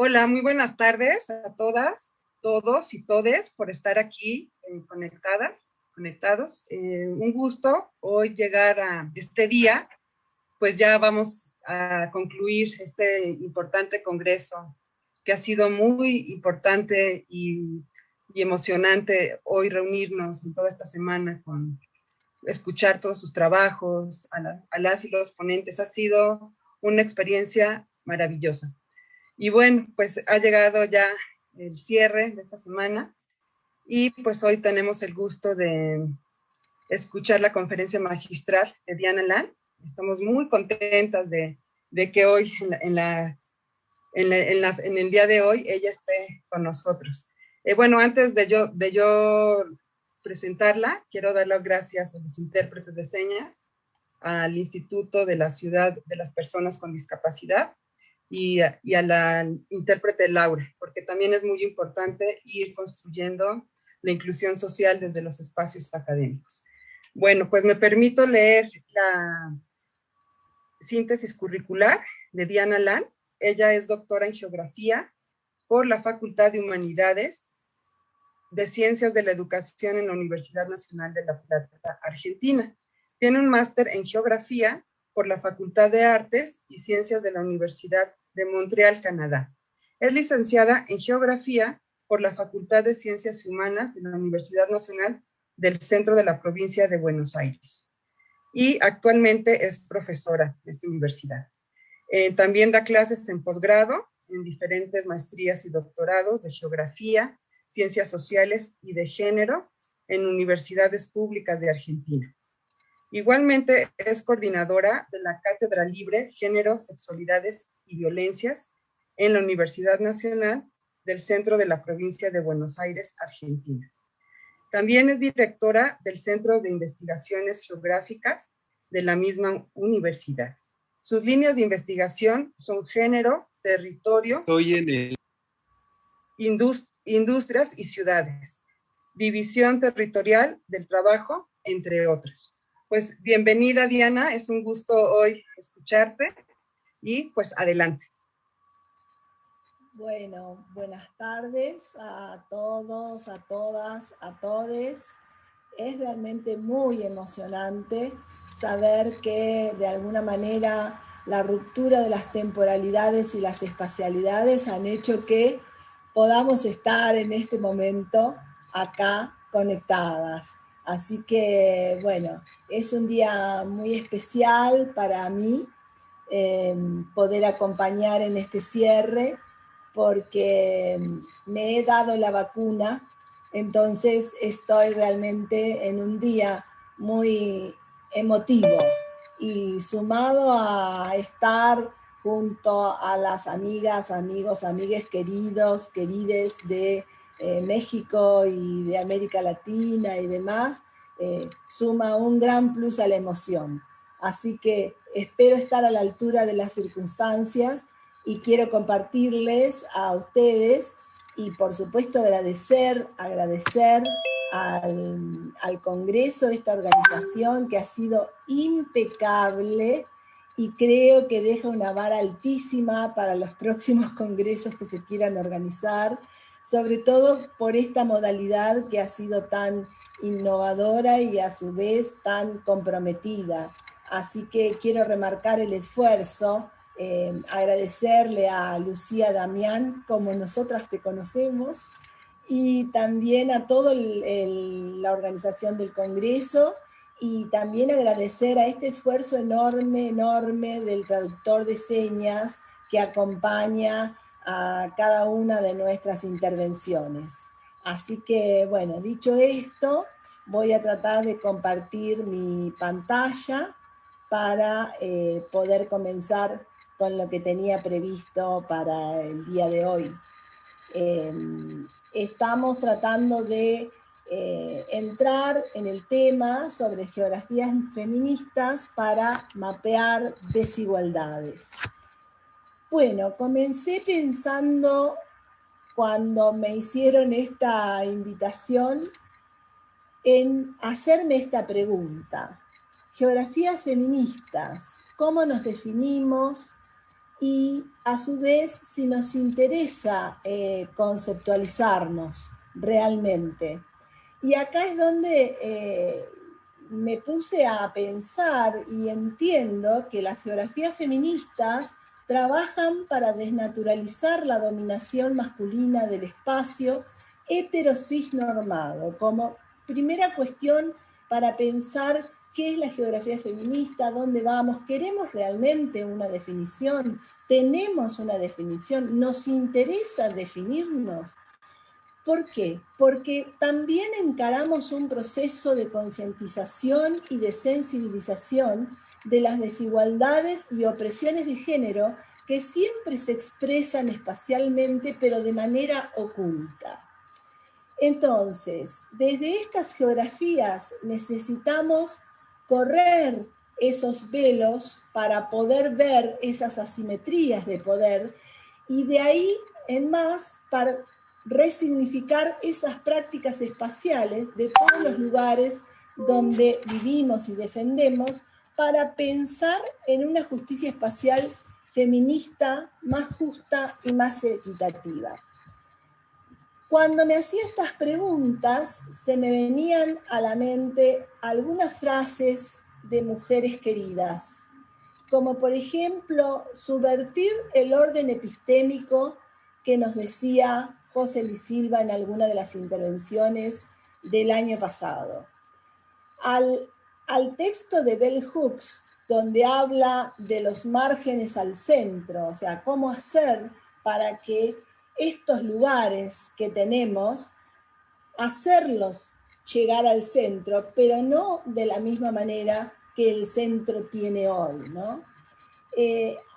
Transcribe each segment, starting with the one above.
Hola, muy buenas tardes a todas, todos y todes por estar aquí conectados. Un gusto hoy llegar a este día, pues ya vamos a concluir este importante congreso que ha sido muy importante y emocionante hoy reunirnos en toda esta semana con escuchar todos sus trabajos, a las y los ponentes. Ha sido una experiencia maravillosa. Y bueno, pues ha llegado ya el cierre de esta semana y pues hoy tenemos el gusto de escuchar la conferencia magistral de Diana Lan. Estamos muy contentas de que hoy, en el día de hoy, ella esté con nosotros. Bueno, antes de yo presentarla, quiero dar las gracias a los intérpretes de señas, al Instituto de la Ciudad de las Personas con Discapacidad, y a la intérprete Laura, porque también es muy importante ir construyendo la inclusión social desde los espacios académicos. Bueno, pues me permito leer la síntesis curricular de Diana Lan. Ella es doctora en geografía por la Facultad de Humanidades de Ciencias de la Educación en la Universidad Nacional de La Plata, Argentina. Tiene un máster en geografía por la Facultad de Artes y Ciencias de la Universidad de Montreal, Canadá. Es licenciada en geografía por la Facultad de Ciencias Humanas de la Universidad Nacional del Centro de la Provincia de Buenos Aires. Y actualmente es profesora de esta universidad. También da clases en posgrado en diferentes maestrías y doctorados de geografía, ciencias sociales y de género en universidades públicas de Argentina. Igualmente es coordinadora de la Cátedra Libre Género, Sexualidades y Violencias en la Universidad Nacional del Centro de la Provincia de Buenos Aires, Argentina. También es directora del Centro de Investigaciones Geográficas de la misma universidad. Sus líneas de investigación son género, territorio, industrias y ciudades, división territorial del trabajo, entre otros. Pues bienvenida, Diana, es un gusto hoy escucharte y pues adelante. Bueno, buenas tardes a todos, a todas, a todes. Es realmente muy emocionante saber que de alguna manera la ruptura de las temporalidades y las espacialidades han hecho que podamos estar en este momento acá conectadas. Así que, bueno, es un día muy especial para mí poder acompañar en este cierre, porque me he dado la vacuna, entonces estoy realmente en un día muy emotivo y sumado a estar junto a las amigas, amigos, amigues queridos, querides de México y de América Latina y demás, suma un gran plus a la emoción. Así que espero estar a la altura de las circunstancias y quiero compartirles a ustedes y por supuesto agradecer al Congreso, esta organización que ha sido impecable y creo que deja una vara altísima para los próximos congresos que se quieran organizar, sobre todo por esta modalidad que ha sido tan innovadora y a su vez tan comprometida. Así que quiero remarcar el esfuerzo, agradecerle a Lucía Damián, como nosotras te conocemos, y también a toda la organización del Congreso, y también agradecer a este esfuerzo enorme, enorme del traductor de señas que acompaña a cada una de nuestras intervenciones. Así que, bueno, dicho esto, voy a tratar de compartir mi pantalla para poder comenzar con lo que tenía previsto para el día de hoy. Estamos tratando de entrar en el tema sobre geografías feministas para mapear desigualdades. Bueno, comencé pensando cuando me hicieron esta invitación en hacerme esta pregunta. Geografías feministas, ¿cómo nos definimos? y a su vez si nos interesa conceptualizarnos realmente. Y acá es donde me puse a pensar y entiendo que las geografías feministas trabajan para desnaturalizar la dominación masculina del espacio heterosis-normado, como primera cuestión para pensar qué es la geografía feminista, dónde vamos, queremos realmente una definición, tenemos una definición, nos interesa definirnos. ¿Por qué? Porque también encaramos un proceso de concientización y de sensibilización de las desigualdades y opresiones de género que siempre se expresan espacialmente, pero de manera oculta. Entonces, desde estas geografías necesitamos correr esos velos para poder ver esas asimetrías de poder y de ahí en más para resignificar esas prácticas espaciales de todos los lugares donde vivimos y defendemos para pensar en una justicia espacial feminista más justa y más equitativa. Cuando me hacía estas preguntas, se me venían a la mente algunas frases de mujeres queridas, como por ejemplo, subvertir el orden epistémico que nos decía José Luis Silva en alguna de las intervenciones del año pasado. Al texto de Bell Hooks, donde habla de los márgenes al centro, o sea, cómo hacer para que estos lugares que tenemos, hacerlos llegar al centro, pero no de la misma manera que el centro tiene hoy, ¿no?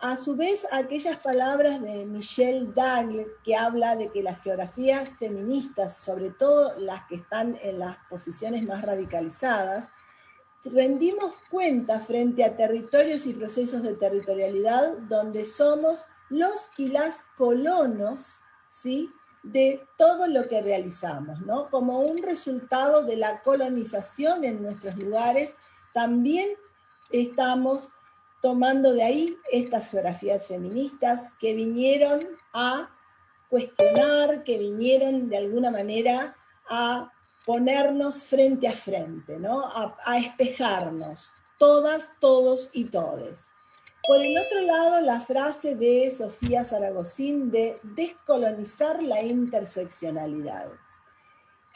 A su vez, aquellas palabras de Michelle Dagle, que habla de que las geografías feministas, sobre todo las que están en las posiciones más radicalizadas, rendimos cuenta frente a territorios y procesos de territorialidad donde somos los y las colonos, ¿sí?, de todo lo que realizamos, ¿no? Como un resultado de la colonización en nuestros lugares, también estamos tomando de ahí estas geografías feministas que vinieron a cuestionar, que vinieron de alguna manera a ponernos frente a frente, ¿no? A espejarnos, todas, todos y todes. Por el otro lado, la frase de Sofía Zaragozín de descolonizar la interseccionalidad.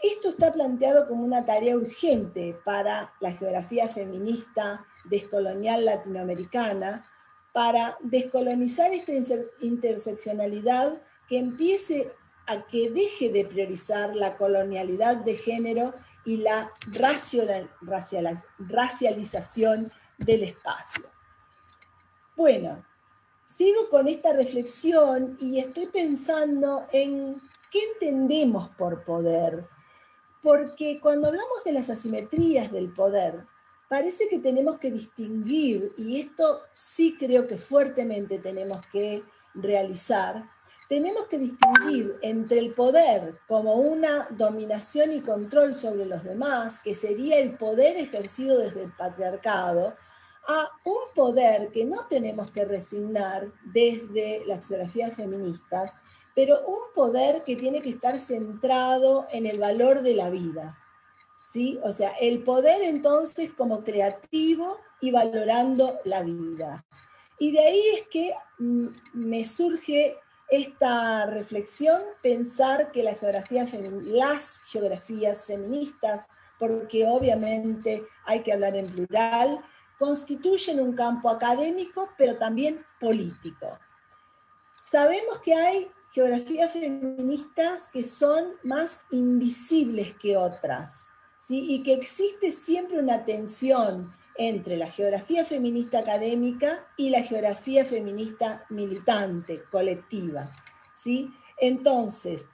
Esto está planteado como una tarea urgente para la geografía feminista descolonial latinoamericana, para descolonizar esta interseccionalidad que empiece a que deje de priorizar la colonialidad de género y la racialización del espacio. Bueno, sigo con esta reflexión y estoy pensando en qué entendemos por poder, porque cuando hablamos de las asimetrías del poder, parece que tenemos que distinguir, y esto sí creo que fuertemente tenemos que realizar, tenemos que distinguir entre el poder como una dominación y control sobre los demás, que sería el poder ejercido desde el patriarcado, a un poder que no tenemos que resignar desde las geografías feministas, pero un poder que tiene que estar centrado en el valor de la vida, ¿sí? O sea, el poder entonces como creativo y valorando la vida. Y de ahí es que me surge esta reflexión, pensar que las geografías feministas, porque obviamente hay que hablar en plural, constituyen un campo académico, pero también político. Sabemos que hay geografías feministas que son más invisibles que otras, ¿sí? Y que existe siempre una tensión entre la geografía feminista académica y la geografía feminista militante, colectiva, ¿sí? Entonces,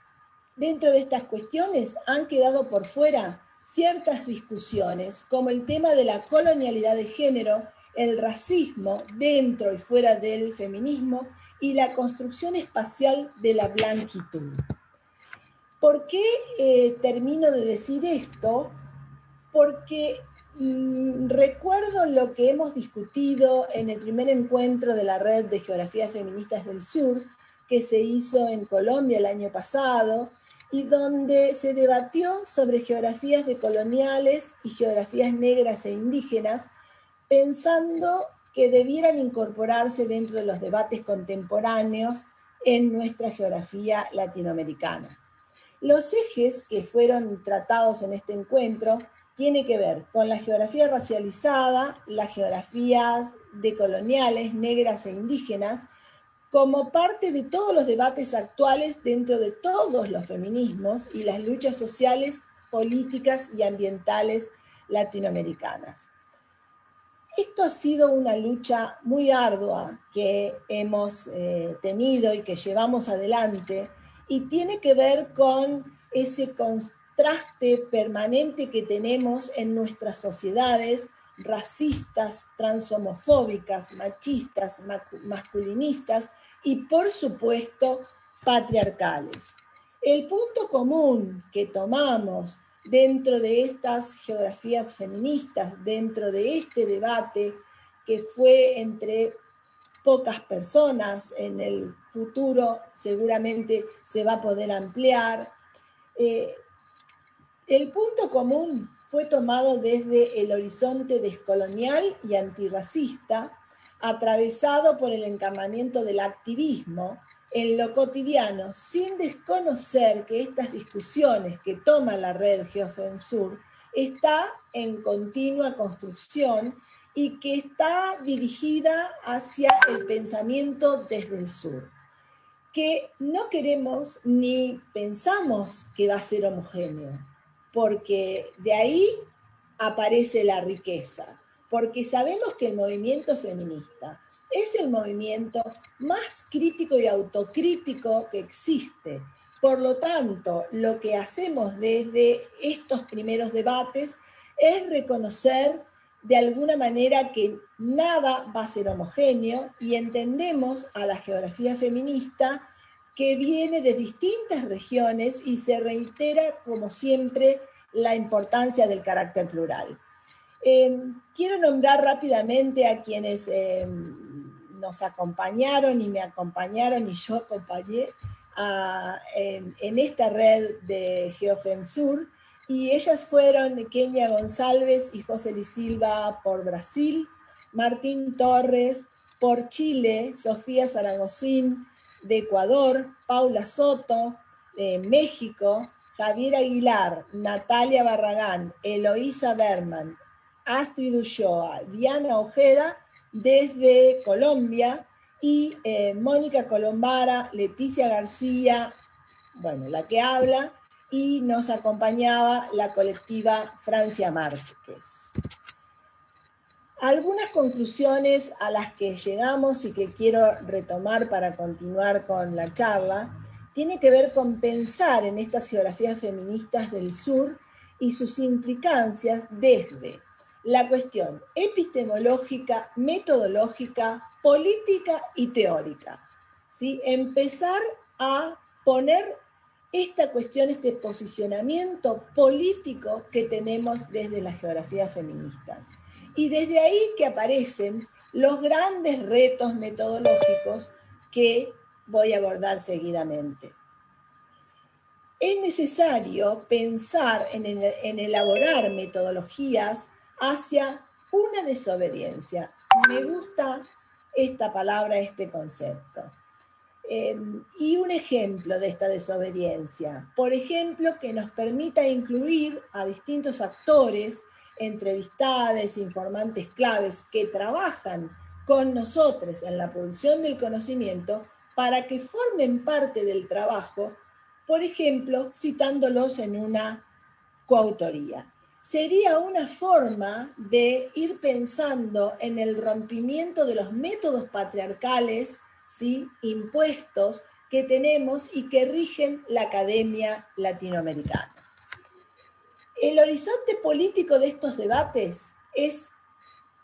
dentro de estas cuestiones han quedado por fuera ciertas discusiones, como el tema de la colonialidad de género, el racismo dentro y fuera del feminismo y la construcción espacial de la blanquitud. ¿Por qué termino de decir esto? Porque recuerdo lo que hemos discutido en el primer encuentro de la Red de Geografías Feministas del Sur, que se hizo en Colombia el año pasado, y donde se debatió sobre geografías decoloniales y geografías negras e indígenas, pensando que debieran incorporarse dentro de los debates contemporáneos en nuestra geografía latinoamericana. Los ejes que fueron tratados en este encuentro tienen que ver con la geografía racializada, las geografías decoloniales, negras e indígenas, como parte de todos los debates actuales dentro de todos los feminismos y las luchas sociales, políticas y ambientales latinoamericanas. Esto ha sido una lucha muy ardua que hemos tenido y que llevamos adelante, y tiene que ver con ese contraste permanente que tenemos en nuestras sociedades racistas, transhomofóbicas, machistas, masculinistas y, por supuesto, patriarcales. El punto común que tomamos dentro de estas geografías feministas, dentro de este debate que fue entre pocas personas, en el futuro seguramente se va a poder ampliar, el punto común fue tomado desde el horizonte descolonial y antirracista, atravesado por el encarnamiento del activismo en lo cotidiano, sin desconocer que estas discusiones que toma la red GeoFemSur está en continua construcción y que está dirigida hacia el pensamiento desde el sur, que no queremos ni pensamos que va a ser homogéneo, porque de ahí aparece la riqueza, porque sabemos que el movimiento feminista es el movimiento más crítico y autocrítico que existe. Por lo tanto, lo que hacemos desde estos primeros debates es reconocer de alguna manera que nada va a ser homogéneo, y entendemos a la geografía feminista que viene de distintas regiones y se reitera, como siempre, la importancia del carácter plural. Quiero nombrar rápidamente a quienes nos acompañaron y me acompañaron y yo acompañé en esta red de GeoFemSur, y ellas fueron Kenia González y José Luis Silva por Brasil, Martín Torres por Chile, Sofía Zaragozín de Ecuador, Paula Soto de México, Javier Aguilar, Natalia Barragán, Eloísa Berman, Astrid Ulloa, Diana Ojeda desde Colombia, y Mónica Colombara, Leticia García, bueno, la que habla, y nos acompañaba la colectiva Francia Márquez. Algunas conclusiones a las que llegamos y que quiero retomar para continuar con la charla, tiene que ver con pensar en estas geografías feministas del sur y sus implicancias desde la cuestión epistemológica, metodológica, política y teórica. ¿Sí? Empezar a poner esta cuestión, este posicionamiento político que tenemos desde las geografías feministas. Y desde ahí que aparecen los grandes retos metodológicos que voy a abordar seguidamente. Es necesario pensar en elaborar metodologías hacia una desobediencia. Me gusta esta palabra, este concepto. Y un ejemplo de esta desobediencia, por ejemplo, que nos permita incluir a distintos actores, entrevistados, informantes claves que trabajan con nosotros en la producción del conocimiento para que formen parte del trabajo, por ejemplo, citándolos en una coautoría. Sería una forma de ir pensando en el rompimiento de los métodos patriarcales, ¿sí?, impuestos que tenemos y que rigen la academia latinoamericana. El horizonte político de estos debates es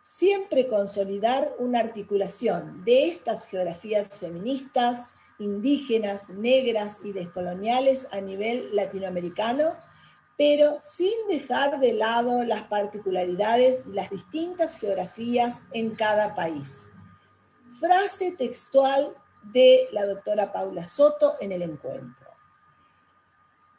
siempre consolidar una articulación de estas geografías feministas, indígenas, negras y descoloniales a nivel latinoamericano, pero sin dejar de lado las particularidades y las distintas geografías en cada país. Frase textual de la doctora Paula Soto en el encuentro.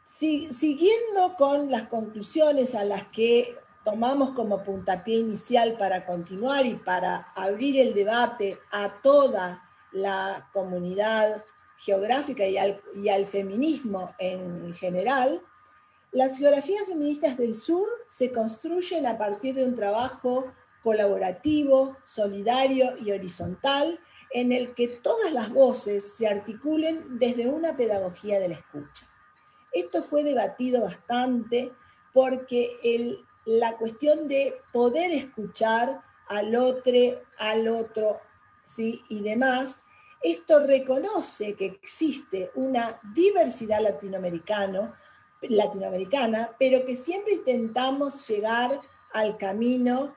Siguiendo con las conclusiones a las que tomamos como puntapié inicial para continuar y para abrir el debate a toda la comunidad geográfica y al feminismo en general, las geografías feministas del sur se construyen a partir de un trabajo colaborativo, solidario y horizontal en el que todas las voces se articulen desde una pedagogía de la escucha. Esto fue debatido bastante porque la cuestión de poder escuchar al otro, ¿sí? Y demás, esto reconoce que existe una diversidad latinoamericana, pero que siempre intentamos llegar al camino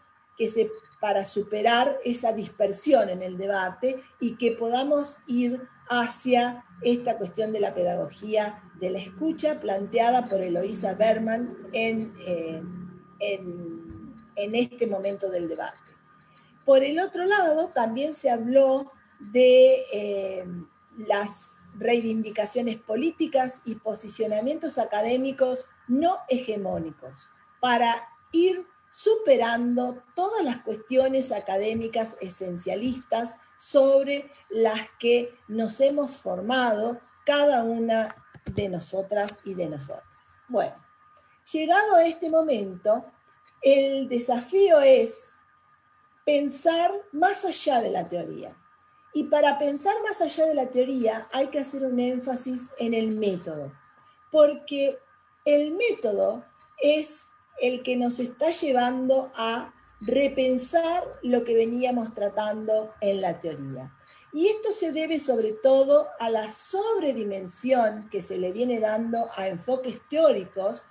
para superar esa dispersión en el debate y que podamos ir hacia esta cuestión de la pedagogía de la escucha planteada por Eloísa Berman en este momento del debate. Por el otro lado, también se habló de las reivindicaciones políticas y posicionamientos académicos no hegemónicos para ir superando todas las cuestiones académicas esencialistas sobre las que nos hemos formado cada una de nosotras y de nosotros. Bueno, llegado a este momento, el desafío es pensar más allá de la teoría. Y para pensar más allá de la teoría hay que hacer un énfasis en el método, porque el método es el que nos está llevando a repensar lo que veníamos tratando en la teoría. Y esto se debe sobre todo a la sobredimensión que se le viene dando a enfoques teóricos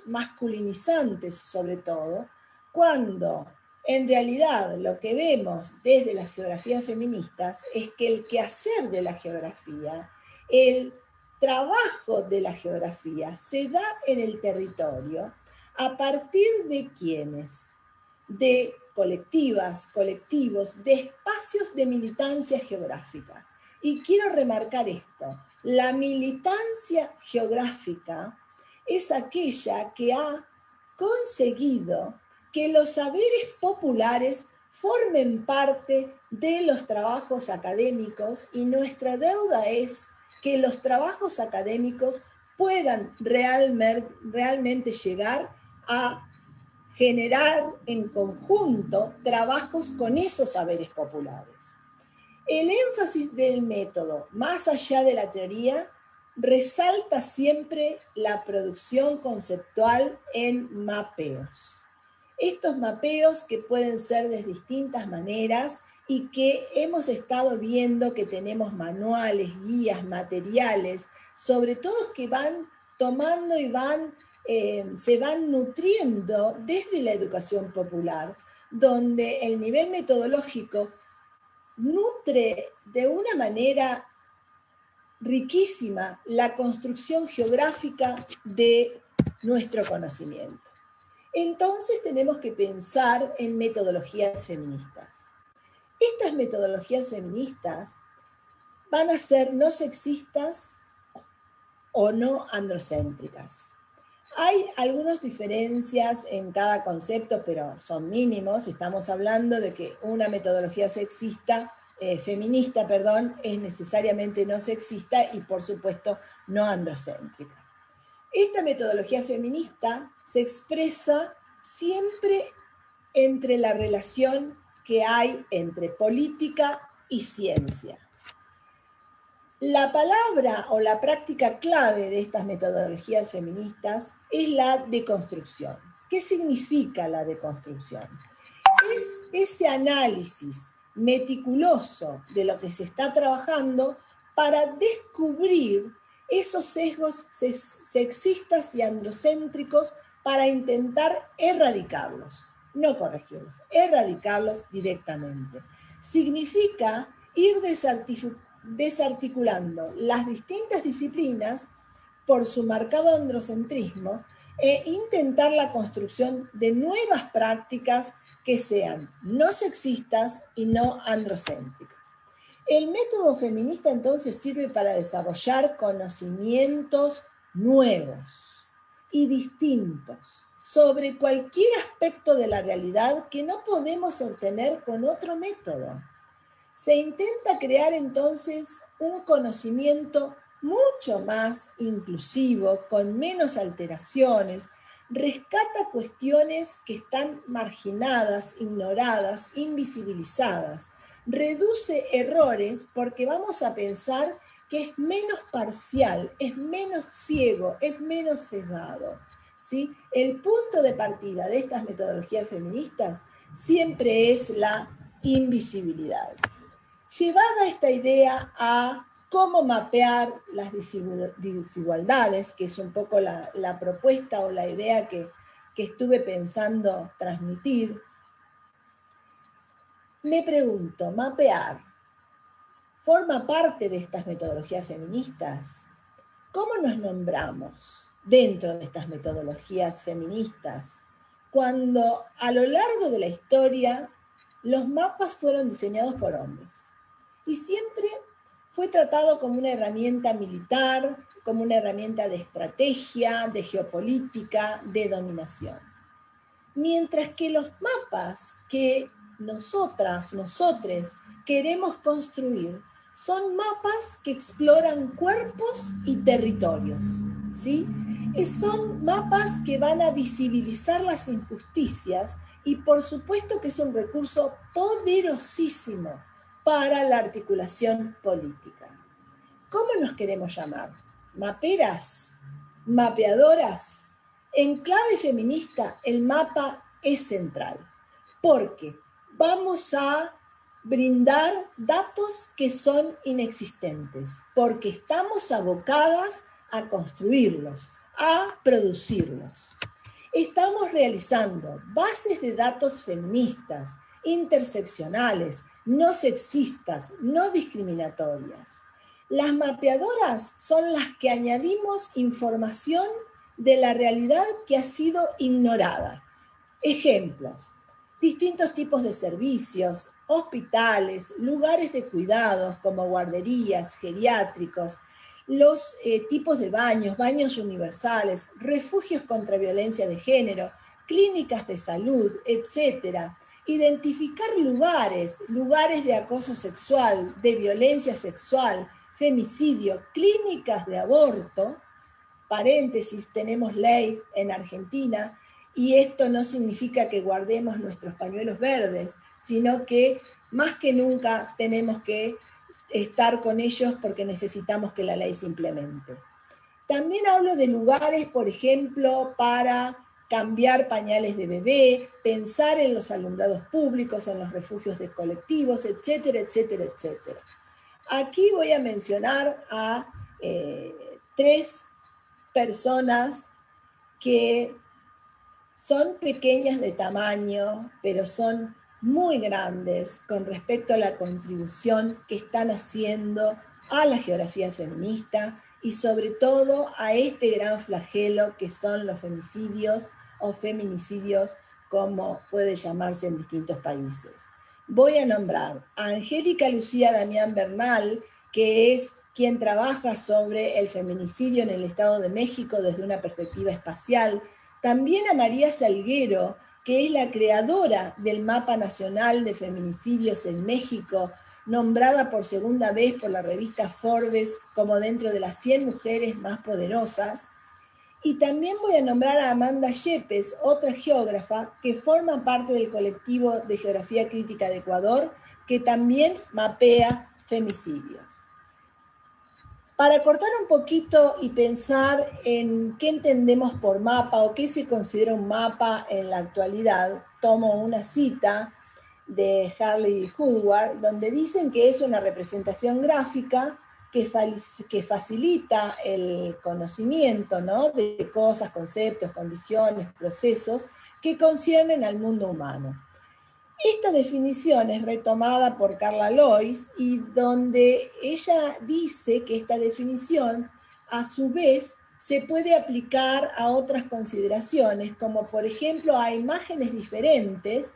masculinizantes sobre todo, cuando en realidad lo que vemos desde las geografías feministas es que el quehacer de la geografía, el trabajo de la geografía se da en el territorio a partir de quiénes, de colectivas, colectivos, de espacios de militancia geográfica. Y quiero remarcar esto, la militancia geográfica es aquella que ha conseguido que los saberes populares formen parte de los trabajos académicos y nuestra deuda es que los trabajos académicos puedan realmente llegar a generar en conjunto trabajos con esos saberes populares. El énfasis del método, más allá de la teoría, resalta siempre la producción conceptual en mapeos. Estos mapeos que pueden ser de distintas maneras y que hemos estado viendo que tenemos manuales, guías, materiales, sobre todo que van tomando y se van nutriendo desde la educación popular, donde el nivel metodológico nutre de una manera riquísima la construcción geográfica de nuestro conocimiento. Entonces tenemos que pensar en metodologías feministas. Estas metodologías feministas van a ser no sexistas o no androcéntricas. Hay algunas diferencias en cada concepto, pero son mínimos. Estamos hablando de que una metodología feminista, es necesariamente no sexista y, por supuesto, no androcéntrica. Esta metodología feminista se expresa siempre entre la relación que hay entre política y ciencia. La palabra o la práctica clave de estas metodologías feministas es la deconstrucción. ¿Qué significa la deconstrucción? Es ese análisis meticuloso de lo que se está trabajando para descubrir esos sesgos sexistas y androcéntricos para intentar erradicarlos, no corregirlos, erradicarlos directamente. Significa ir desarticulando las distintas disciplinas por su marcado androcentrismo e intentar la construcción de nuevas prácticas que sean no sexistas y no androcéntricas. El método feminista entonces sirve para desarrollar conocimientos nuevos y distintos sobre cualquier aspecto de la realidad que no podemos obtener con otro método. Se intenta crear entonces un conocimiento mucho más inclusivo, con menos alteraciones, rescata cuestiones que están marginadas, ignoradas, invisibilizadas, reduce errores porque vamos a pensar que es menos parcial, es menos ciego, es menos sesgado, ¿sí? El punto de partida de estas metodologías feministas siempre es la invisibilidad. Llevada esta idea a cómo mapear las desigualdades, que es un poco la propuesta o la idea que estuve pensando transmitir, me pregunto, mapear, ¿forma parte de estas metodologías feministas? ¿Cómo nos nombramos dentro de estas metodologías feministas? Cuando a lo largo de la historia los mapas fueron diseñados por hombres y siempre fue tratado como una herramienta militar, como una herramienta de estrategia, de geopolítica, de dominación. Mientras que los mapas que nosotres queremos construir son mapas que exploran cuerpos y territorios, ¿sí? Son mapas que van a visibilizar las injusticias y por supuesto que es un recurso poderosísimo para la articulación política. ¿Cómo nos queremos llamar? ¿Maperas? ¿Mapeadoras? En clave feminista, el mapa es central, porque vamos a brindar datos que son inexistentes, porque estamos abocadas a construirlos, a producirlos. Estamos realizando bases de datos feministas, interseccionales, no sexistas, no discriminatorias. Las mapeadoras son las que añadimos información de la realidad que ha sido ignorada. Ejemplos: distintos tipos de servicios, hospitales, lugares de cuidados como guarderías, geriátricos, los tipos de baños, baños universales, refugios contra violencia de género, clínicas de salud, etc. Identificar lugares de acoso sexual, de violencia sexual, femicidio, clínicas de aborto, paréntesis, tenemos ley en Argentina, y esto no significa que guardemos nuestros pañuelos verdes, sino que más que nunca tenemos que estar con ellos porque necesitamos que la ley se implemente. También hablo de lugares, por ejemplo, para cambiar pañales de bebé, pensar en los alumbrados públicos, en los refugios de colectivos, etcétera, etcétera, etcétera. Aquí voy a mencionar a 3 personas que son pequeñas de tamaño, pero son muy grandes con respecto a la contribución que están haciendo a la geografía feminista y sobre todo a este gran flagelo que son los femicidios o feminicidios, como puede llamarse en distintos países. Voy a nombrar a Angélica Lucía Damián Bernal, que es quien trabaja sobre el feminicidio en el Estado de México desde una perspectiva espacial. También a María Salguero, que es la creadora del Mapa Nacional de Feminicidios en México, nombrada por segunda vez por la revista Forbes como dentro de las 100 mujeres más poderosas. Y también voy a nombrar a Amanda Yepes, otra geógrafa que forma parte del colectivo de Geografía Crítica de Ecuador, que también mapea femicidios. Para cortar un poquito y pensar en qué entendemos por mapa o qué se considera un mapa en la actualidad, tomo una cita de Harley Woodward, donde dicen que es una representación gráfica que facilita el conocimiento, ¿no?, de cosas, conceptos, condiciones, procesos que conciernen al mundo humano. Esta definición es retomada por Carla Lois y donde ella dice que esta definición a su vez se puede aplicar a otras consideraciones, como por ejemplo a imágenes diferentes,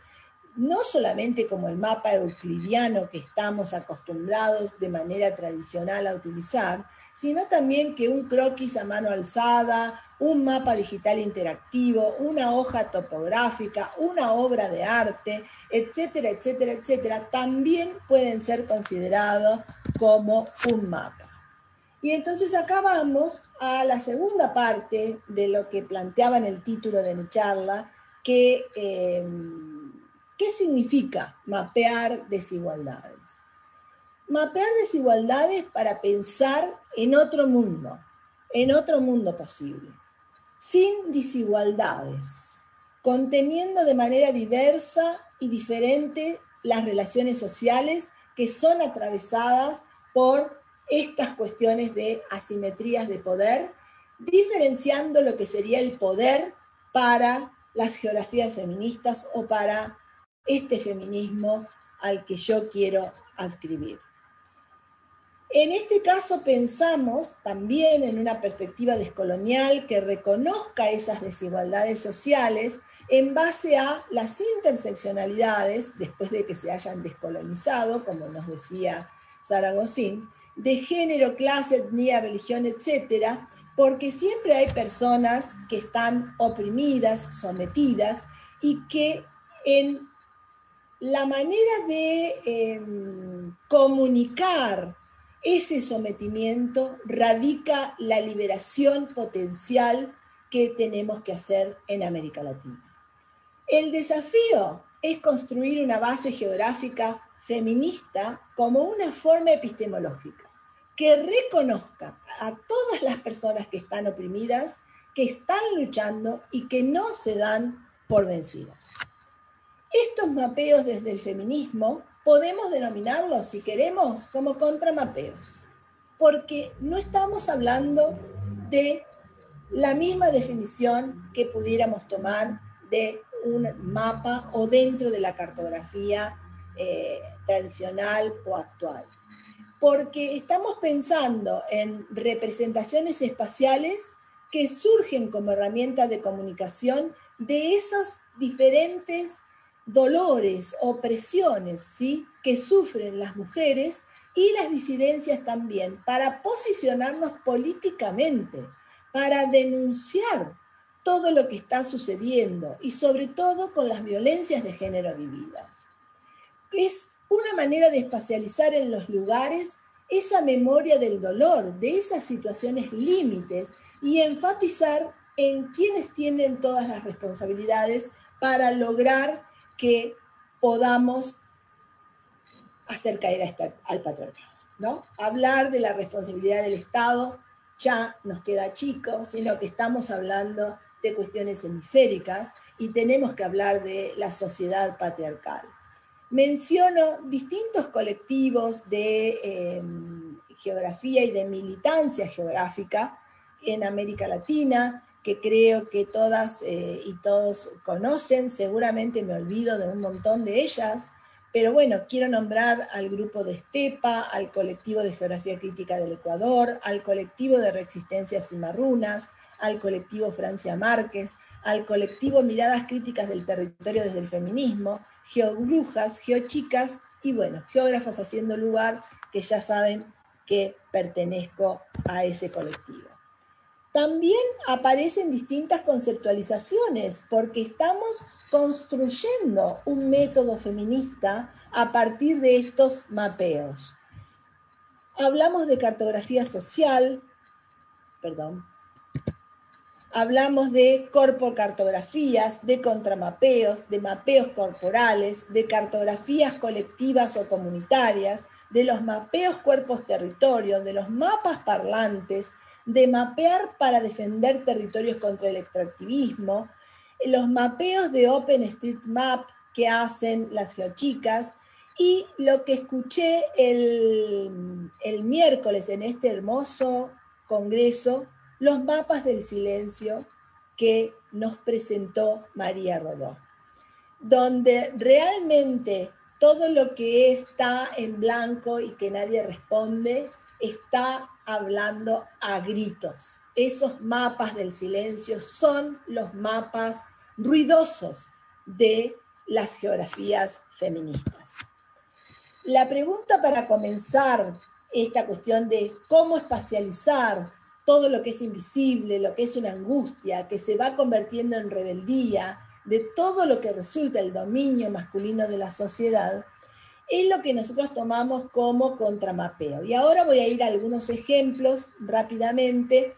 no solamente como el mapa euclidiano que estamos acostumbrados de manera tradicional a utilizar, sino también que un croquis a mano alzada, un mapa digital interactivo, una hoja topográfica, una obra de arte, etcétera, etcétera, etcétera, también pueden ser considerados como un mapa. Y entonces acá vamos a la segunda parte de lo que planteaba en el título de mi charla, que ¿qué significa mapear desigualdades? Mapear desigualdades para pensar en otro mundo posible, sin desigualdades, conteniendo de manera diversa y diferente las relaciones sociales que son atravesadas por estas cuestiones de asimetrías de poder, diferenciando lo que sería el poder para las geografías feministas o para este feminismo al que yo quiero adscribir. En este caso pensamos también en una perspectiva descolonial que reconozca esas desigualdades sociales en base a las interseccionalidades, después de que se hayan descolonizado, como nos decía Saragozín, de género, clase, etnia, religión, etcétera, porque siempre hay personas que están oprimidas, sometidas, y que en la manera de comunicar ese sometimiento radica la liberación potencial que tenemos que hacer en América Latina. El desafío es construir una base geográfica feminista como una forma epistemológica que reconozca a todas las personas que están oprimidas, que están luchando y que no se dan por vencidas. Estos mapeos desde el feminismo podemos denominarlos, si queremos, como contramapeos, porque no estamos hablando de la misma definición que pudiéramos tomar de un mapa o dentro de la cartografía tradicional o actual, porque estamos pensando en representaciones espaciales que surgen como herramienta de comunicación de esos diferentes dolores, opresiones, ¿sí?, que sufren las mujeres y las disidencias también, para posicionarnos políticamente, para denunciar todo lo que está sucediendo y sobre todo con las violencias de género vividas. Es una manera de espacializar en los lugares esa memoria del dolor, de esas situaciones límites, y enfatizar en quienes tienen todas las responsabilidades para lograr que podamos hacer caer al patriarcado, ¿no? Hablar de la responsabilidad del Estado ya nos queda chico, sino que estamos hablando de cuestiones hemisféricas y tenemos que hablar de la sociedad patriarcal. Menciono distintos colectivos de geografía y de militancia geográfica en América Latina, que creo que todas y todos conocen, seguramente me olvido de un montón de ellas, pero bueno, quiero nombrar al grupo de Estepa, al colectivo de Geografía Crítica del Ecuador, al colectivo de Reexistencias Cimarrunas, al colectivo Francia Márquez, al colectivo Miradas Críticas del Territorio desde el Feminismo, Geobrujas, Geochicas y bueno, Geógrafas Haciendo Lugar, que ya saben que pertenezco a ese colectivo. También aparecen distintas conceptualizaciones, porque estamos construyendo un método feminista a partir de estos mapeos. Hablamos de cartografía social, hablamos de corpocartografías, de contramapeos, de mapeos corporales, de cartografías colectivas o comunitarias, de los mapeos cuerpos-territorios, de los mapas parlantes, de mapear para defender territorios contra el extractivismo, los mapeos de OpenStreetMap que hacen las geochicas, y lo que escuché el miércoles en este hermoso congreso, los mapas del silencio que nos presentó María Rodó, donde realmente todo lo que está en blanco y que nadie responde está hablando a gritos. Esos mapas del silencio son los mapas ruidosos de las geografías feministas. La pregunta para comenzar esta cuestión de cómo espacializar todo lo que es invisible, lo que es una angustia, que se va convirtiendo en rebeldía, de todo lo que resulta el dominio masculino de la sociedad, es lo que nosotros tomamos como contramapeo. Y ahora voy a ir a algunos ejemplos rápidamente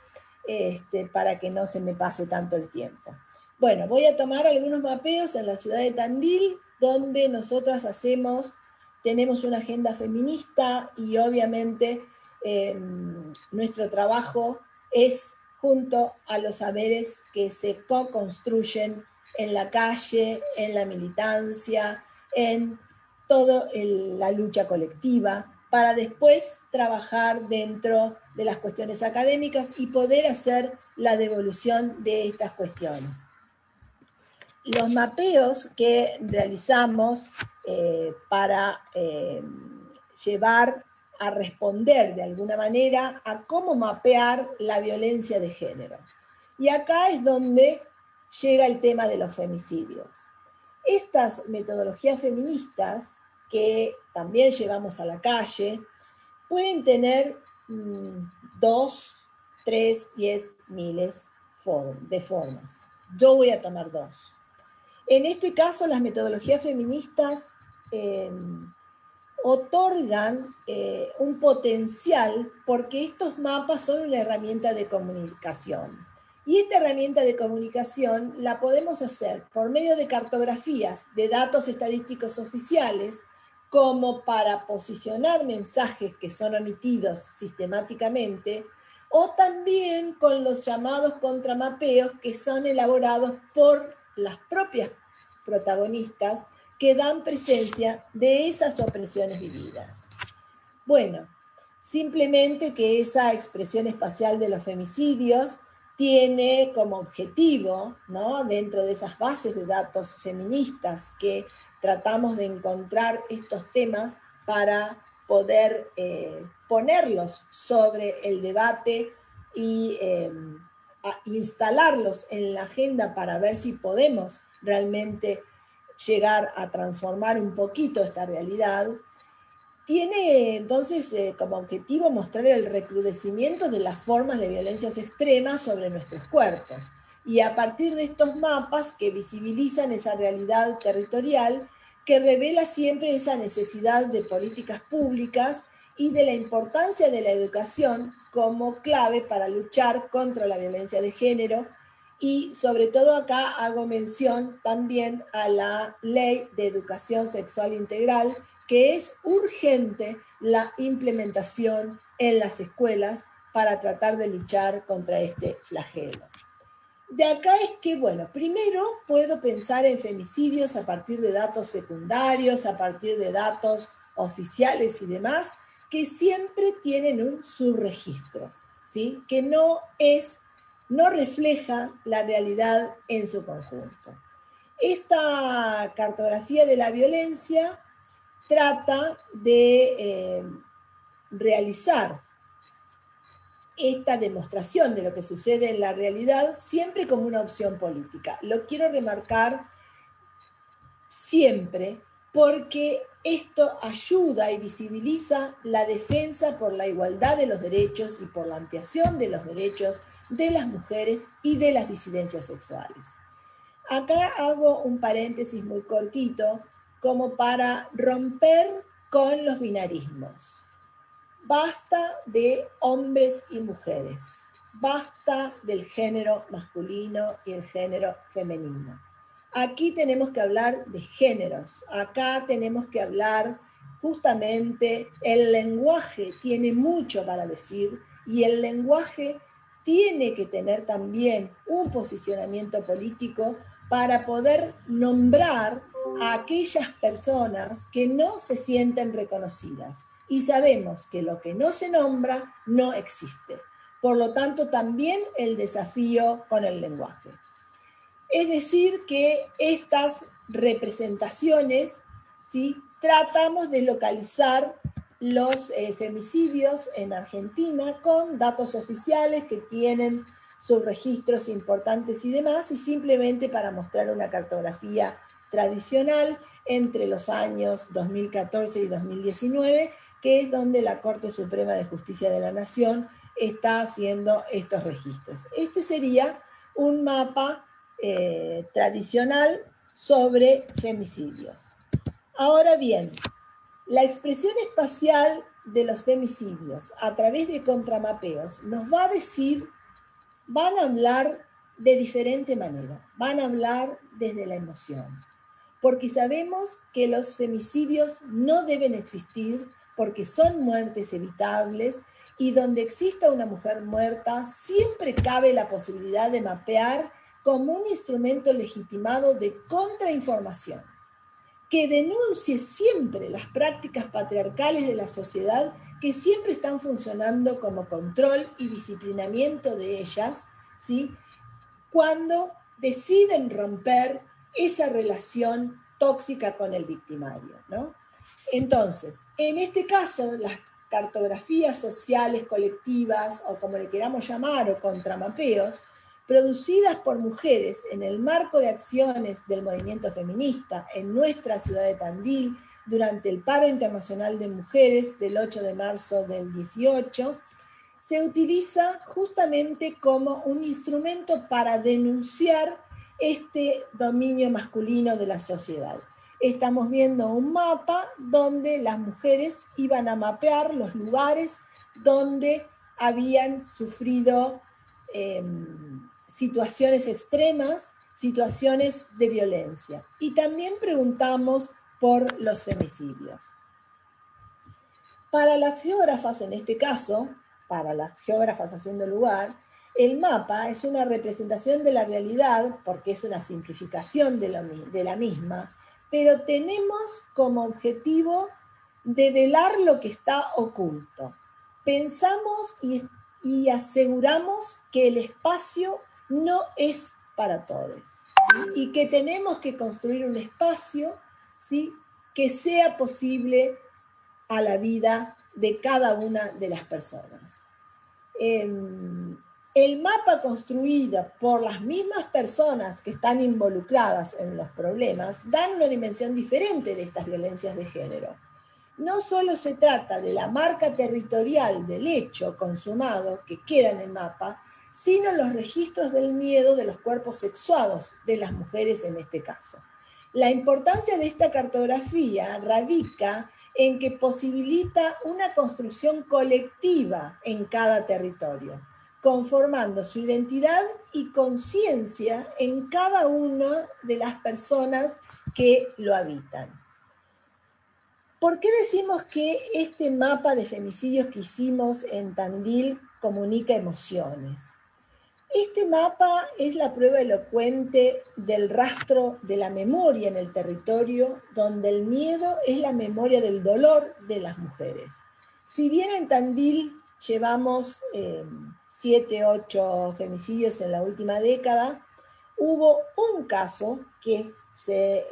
para que no se me pase tanto el tiempo. Bueno, voy a tomar algunos mapeos en la ciudad de Tandil, donde nosotras tenemos una agenda feminista y obviamente nuestro trabajo es junto a los saberes que se co-construyen en la calle, en la militancia, en toda la lucha colectiva, para después trabajar dentro de las cuestiones académicas y poder hacer la devolución de estas cuestiones. Los mapeos que realizamos para llevar a responder de alguna manera a cómo mapear la violencia de género. Y acá es donde llega el tema de los femicidios. Estas metodologías feministas, que también llevamos a la calle, pueden tener 2, 3, 10 miles de formas. Yo voy a tomar 2. En este caso, las metodologías feministas otorgan un potencial porque estos mapas son una herramienta de comunicación. Y esta herramienta de comunicación la podemos hacer por medio de cartografías de datos estadísticos oficiales, como para posicionar mensajes que son omitidos sistemáticamente, o también con los llamados contramapeos que son elaborados por las propias protagonistas que dan presencia de esas opresiones vividas. Bueno, simplemente que esa expresión espacial de los femicidios tiene como objetivo, ¿no?, dentro de esas bases de datos feministas que tratamos de encontrar estos temas para poder ponerlos sobre el debate y instalarlos en la agenda para ver si podemos realmente llegar a transformar un poquito esta realidad. Tiene entonces como objetivo mostrar el recrudecimiento de las formas de violencias extremas sobre nuestros cuerpos. Y a partir de estos mapas que visibilizan esa realidad territorial, que revela siempre esa necesidad de políticas públicas y de la importancia de la educación como clave para luchar contra la violencia de género. Y sobre todo acá hago mención también a la Ley de Educación Sexual Integral, que es urgente la implementación en las escuelas para tratar de luchar contra este flagelo. De acá es que, bueno, primero puedo pensar en femicidios a partir de datos secundarios, a partir de datos oficiales y demás, que siempre tienen un subregistro, ¿sí?, que no refleja la realidad en su conjunto. Esta cartografía de la violencia trata de realizar esta demostración de lo que sucede en la realidad siempre como una opción política. Lo quiero remarcar siempre porque esto ayuda y visibiliza la defensa por la igualdad de los derechos y por la ampliación de los derechos de las mujeres y de las disidencias sexuales. Acá hago un paréntesis muy cortito como para romper con los binarismos. Basta de hombres y mujeres, basta del género masculino y el género femenino. Aquí tenemos que hablar de géneros, acá tenemos que hablar justamente, el lenguaje tiene mucho para decir y el lenguaje tiene que tener también un posicionamiento político para poder nombrar a aquellas personas que no se sienten reconocidas. Y sabemos que lo que no se nombra no existe. Por lo tanto, también el desafío con el lenguaje. Es decir, que estas representaciones, ¿sí?, tratamos de localizar los femicidios en Argentina con datos oficiales que tienen sus registros importantes y demás, y simplemente para mostrar una cartografía tradicional entre los años 2014 y 2019, que es donde la Corte Suprema de Justicia de la Nación está haciendo estos registros. Este sería un mapa tradicional sobre femicidios. Ahora bien, la expresión espacial de los femicidios a través de contramapeos nos va a decir, van a hablar de diferente manera, van a hablar desde la emoción, porque sabemos que los femicidios no deben existir porque son muertes evitables, y donde exista una mujer muerta siempre cabe la posibilidad de mapear como un instrumento legitimado de contrainformación, que denuncie siempre las prácticas patriarcales de la sociedad que siempre están funcionando como control y disciplinamiento de ellas, ¿sí?, cuando deciden romper esa relación tóxica con el victimario, ¿no? Entonces, en este caso, las cartografías sociales colectivas, o como le queramos llamar, o contramapeos, producidas por mujeres en el marco de acciones del movimiento feminista en nuestra ciudad de Tandil durante el paro internacional de mujeres del 8 de marzo del 18, se utiliza justamente como un instrumento para denunciar este dominio masculino de la sociedad. Estamos viendo un mapa donde las mujeres iban a mapear los lugares donde habían sufrido situaciones extremas, situaciones de violencia. Y también preguntamos por los femicidios. Para las geógrafas, en este caso, para las geógrafas haciendo lugar, el mapa es una representación de la realidad, porque es una simplificación de la misma, pero tenemos como objetivo develar lo que está oculto. Pensamos y aseguramos que el espacio no es para todos, ¿sí?, y que tenemos que construir un espacio, ¿sí?, que sea posible a la vida de cada una de las personas. El mapa construido por las mismas personas que están involucradas en los problemas dan una dimensión diferente de estas violencias de género. No solo se trata de la marca territorial del hecho consumado que queda en el mapa, sino los registros del miedo de los cuerpos sexuados de las mujeres en este caso. La importancia de esta cartografía radica en que posibilita una construcción colectiva en cada territorio, conformando su identidad y conciencia en cada una de las personas que lo habitan. ¿Por qué decimos que este mapa de femicidios que hicimos en Tandil comunica emociones? Este mapa es la prueba elocuente del rastro de la memoria en el territorio, donde el miedo es la memoria del dolor de las mujeres. Si bien en Tandil llevamos 7, 8 femicidios en la última década, hubo un caso que se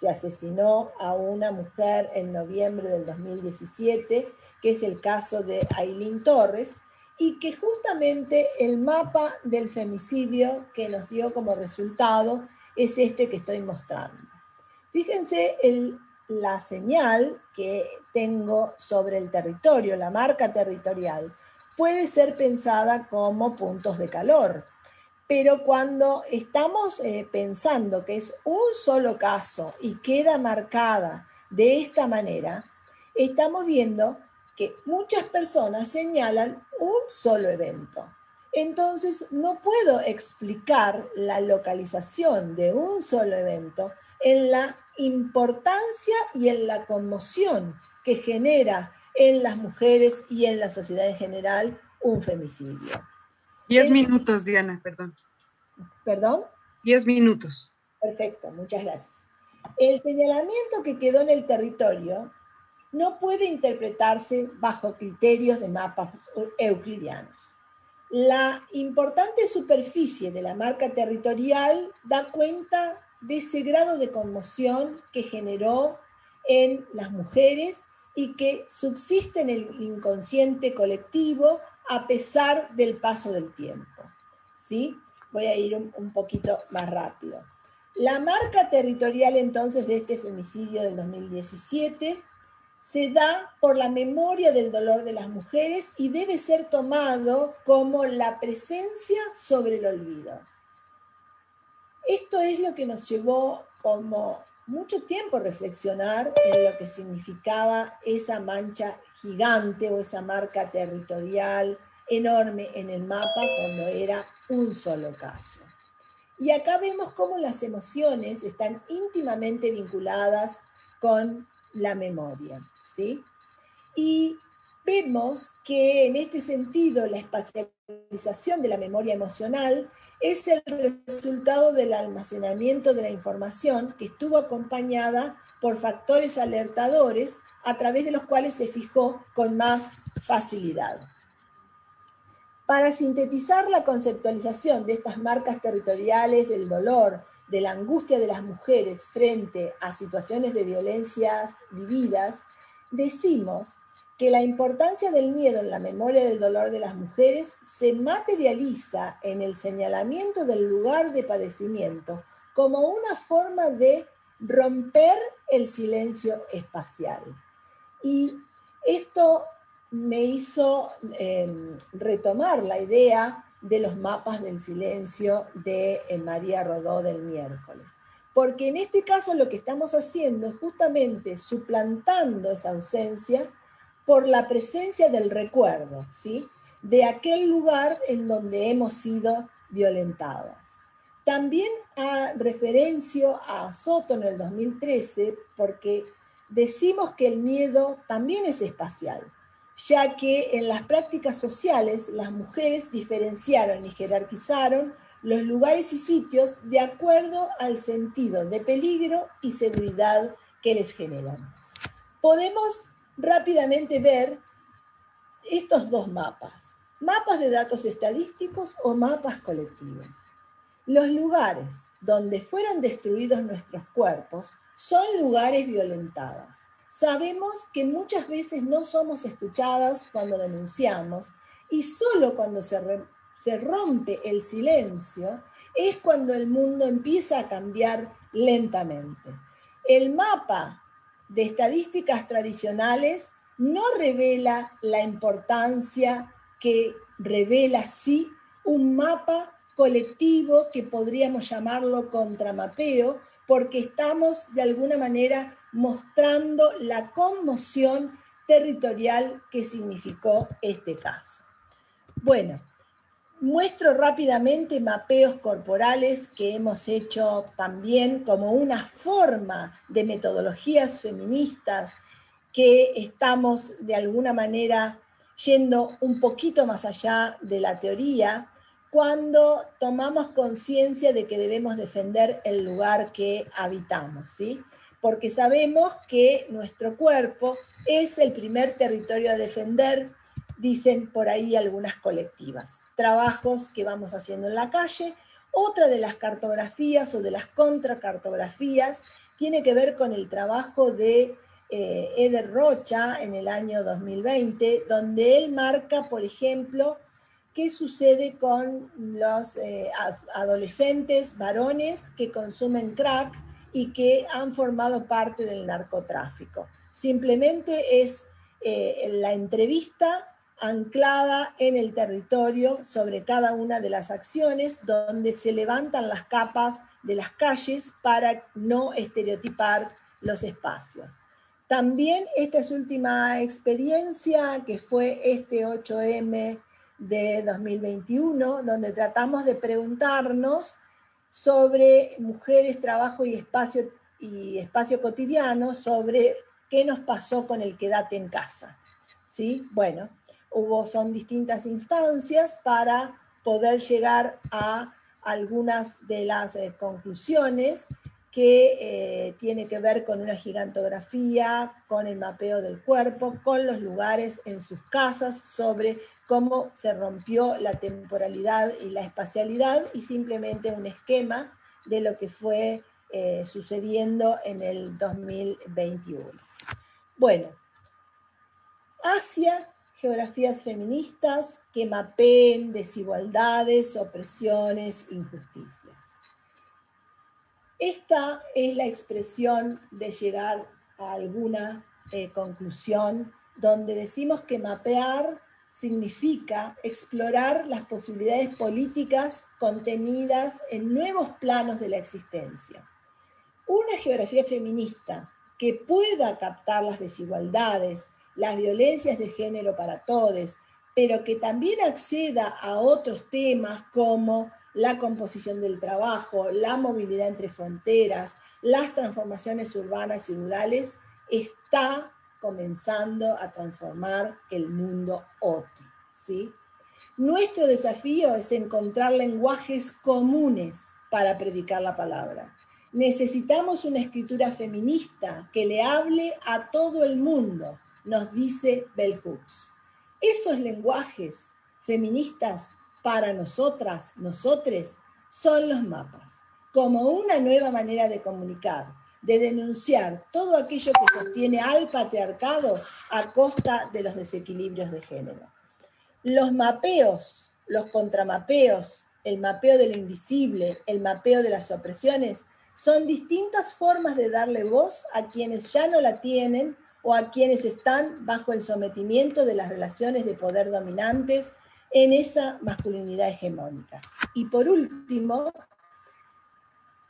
asesinó a una mujer en noviembre del 2017, que es el caso de Ailín Torres, y que justamente el mapa del femicidio que nos dio como resultado es este que estoy mostrando. Fíjense la señal que tengo sobre el territorio, la marca territorial, puede ser pensada como puntos de calor, pero cuando estamos pensando que es un solo caso y queda marcada de esta manera, estamos viendo que muchas personas señalan un solo evento. Entonces, no puedo explicar la localización de un solo evento en la importancia y en la conmoción que genera en las mujeres y en la sociedad en general un femicidio. 10 minutos, Diana, perdón. ¿Perdón? 10 minutos. Perfecto, muchas gracias. El señalamiento que quedó en el territorio no puede interpretarse bajo criterios de mapas euclidianos. La importante superficie de la marca territorial da cuenta de ese grado de conmoción que generó en las mujeres y que subsiste en el inconsciente colectivo a pesar del paso del tiempo. ¿Sí? Voy a ir un poquito más rápido. La marca territorial entonces de este femicidio del 2017 se da por la memoria del dolor de las mujeres y debe ser tomado como la presencia sobre el olvido. Esto es lo que nos llevó como mucho tiempo a reflexionar en lo que significaba esa mancha gigante o esa marca territorial enorme en el mapa cuando era un solo caso. Y acá vemos cómo las emociones están íntimamente vinculadas con la memoria, ¿sí? Y vemos que en este sentido la espacialización de la memoria emocional es el resultado del almacenamiento de la información que estuvo acompañada por factores alertadores a través de los cuales se fijó con más facilidad. Para sintetizar la conceptualización de estas marcas territoriales del dolor, de la angustia de las mujeres frente a situaciones de violencias vividas, decimos que la importancia del miedo en la memoria del dolor de las mujeres se materializa en el señalamiento del lugar de padecimiento como una forma de romper el silencio espacial. Y esto me hizo retomar la idea de los mapas del silencio de María Rodó del miércoles. Porque en este caso lo que estamos haciendo es justamente suplantando esa ausencia por la presencia del recuerdo, ¿sí? De aquel lugar en donde hemos sido violentadas. También referencio a Soto en el 2013, porque decimos que el miedo también es espacial, ya que en las prácticas sociales las mujeres diferenciaron y jerarquizaron los lugares y sitios de acuerdo al sentido de peligro y seguridad que les generan. Podemos rápidamente ver estos dos mapas de datos estadísticos o mapas colectivos. Los lugares donde fueron destruidos nuestros cuerpos son lugares violentados. Sabemos que muchas veces no somos escuchadas cuando denunciamos y solo cuando se rompe el silencio es cuando el mundo empieza a cambiar lentamente. El mapa de estadísticas tradicionales no revela la importancia que revela sí un mapa colectivo que podríamos llamarlo contramapeo, porque estamos de alguna manera mostrando la conmoción territorial que significó este caso. Bueno, muestro rápidamente mapeos corporales que hemos hecho también como una forma de metodologías feministas que estamos de alguna manera yendo un poquito más allá de la teoría, cuando tomamos conciencia de que debemos defender el lugar que habitamos, ¿sí? Porque sabemos que nuestro cuerpo es el primer territorio a defender, dicen por ahí algunas colectivas. Trabajos que vamos haciendo en la calle. Otra de las cartografías o de las contracartografías tiene que ver con el trabajo de Eder Rocha en el año 2020, donde él marca, por ejemplo, qué sucede con los adolescentes varones que consumen crack y que han formado parte del narcotráfico. Simplemente es la entrevista anclada en el territorio sobre cada una de las acciones, donde se levantan las capas de las calles para no estereotipar los espacios. También esta es última experiencia, que fue este 8M de 2021, donde tratamos de preguntarnos sobre mujeres, trabajo y espacio cotidiano, sobre qué nos pasó con el quédate en casa. ¿Sí? Bueno, son distintas instancias para poder llegar a algunas de las conclusiones que tiene que ver con una gigantografía, con el mapeo del cuerpo, con los lugares en sus casas, sobre cómo se rompió la temporalidad y la espacialidad, y simplemente un esquema de lo que fue sucediendo en el 2021. Bueno, hacia geografías feministas que mapeen desigualdades, opresiones, injusticias. Esta es la expresión de llegar a alguna conclusión donde decimos que mapear significa explorar las posibilidades políticas contenidas en nuevos planos de la existencia. Una geografía feminista que pueda captar las desigualdades, las violencias de género para todos, pero que también acceda a otros temas como la composición del trabajo, la movilidad entre fronteras, las transformaciones urbanas y rurales, está comenzando a transformar el mundo otro, ¿sí? Nuestro desafío es encontrar lenguajes comunes para predicar la palabra. Necesitamos una escritura feminista que le hable a todo el mundo, nos dice Bell Hooks. Esos lenguajes feministas para nosotras, nosotres, son los mapas, como una nueva manera de comunicar, de denunciar todo aquello que sostiene al patriarcado a costa de los desequilibrios de género. Los mapeos, los contramapeos, el mapeo de lo invisible, el mapeo de las opresiones, son distintas formas de darle voz a quienes ya no la tienen o a quienes están bajo el sometimiento de las relaciones de poder dominantes en esa masculinidad hegemónica. Y por último,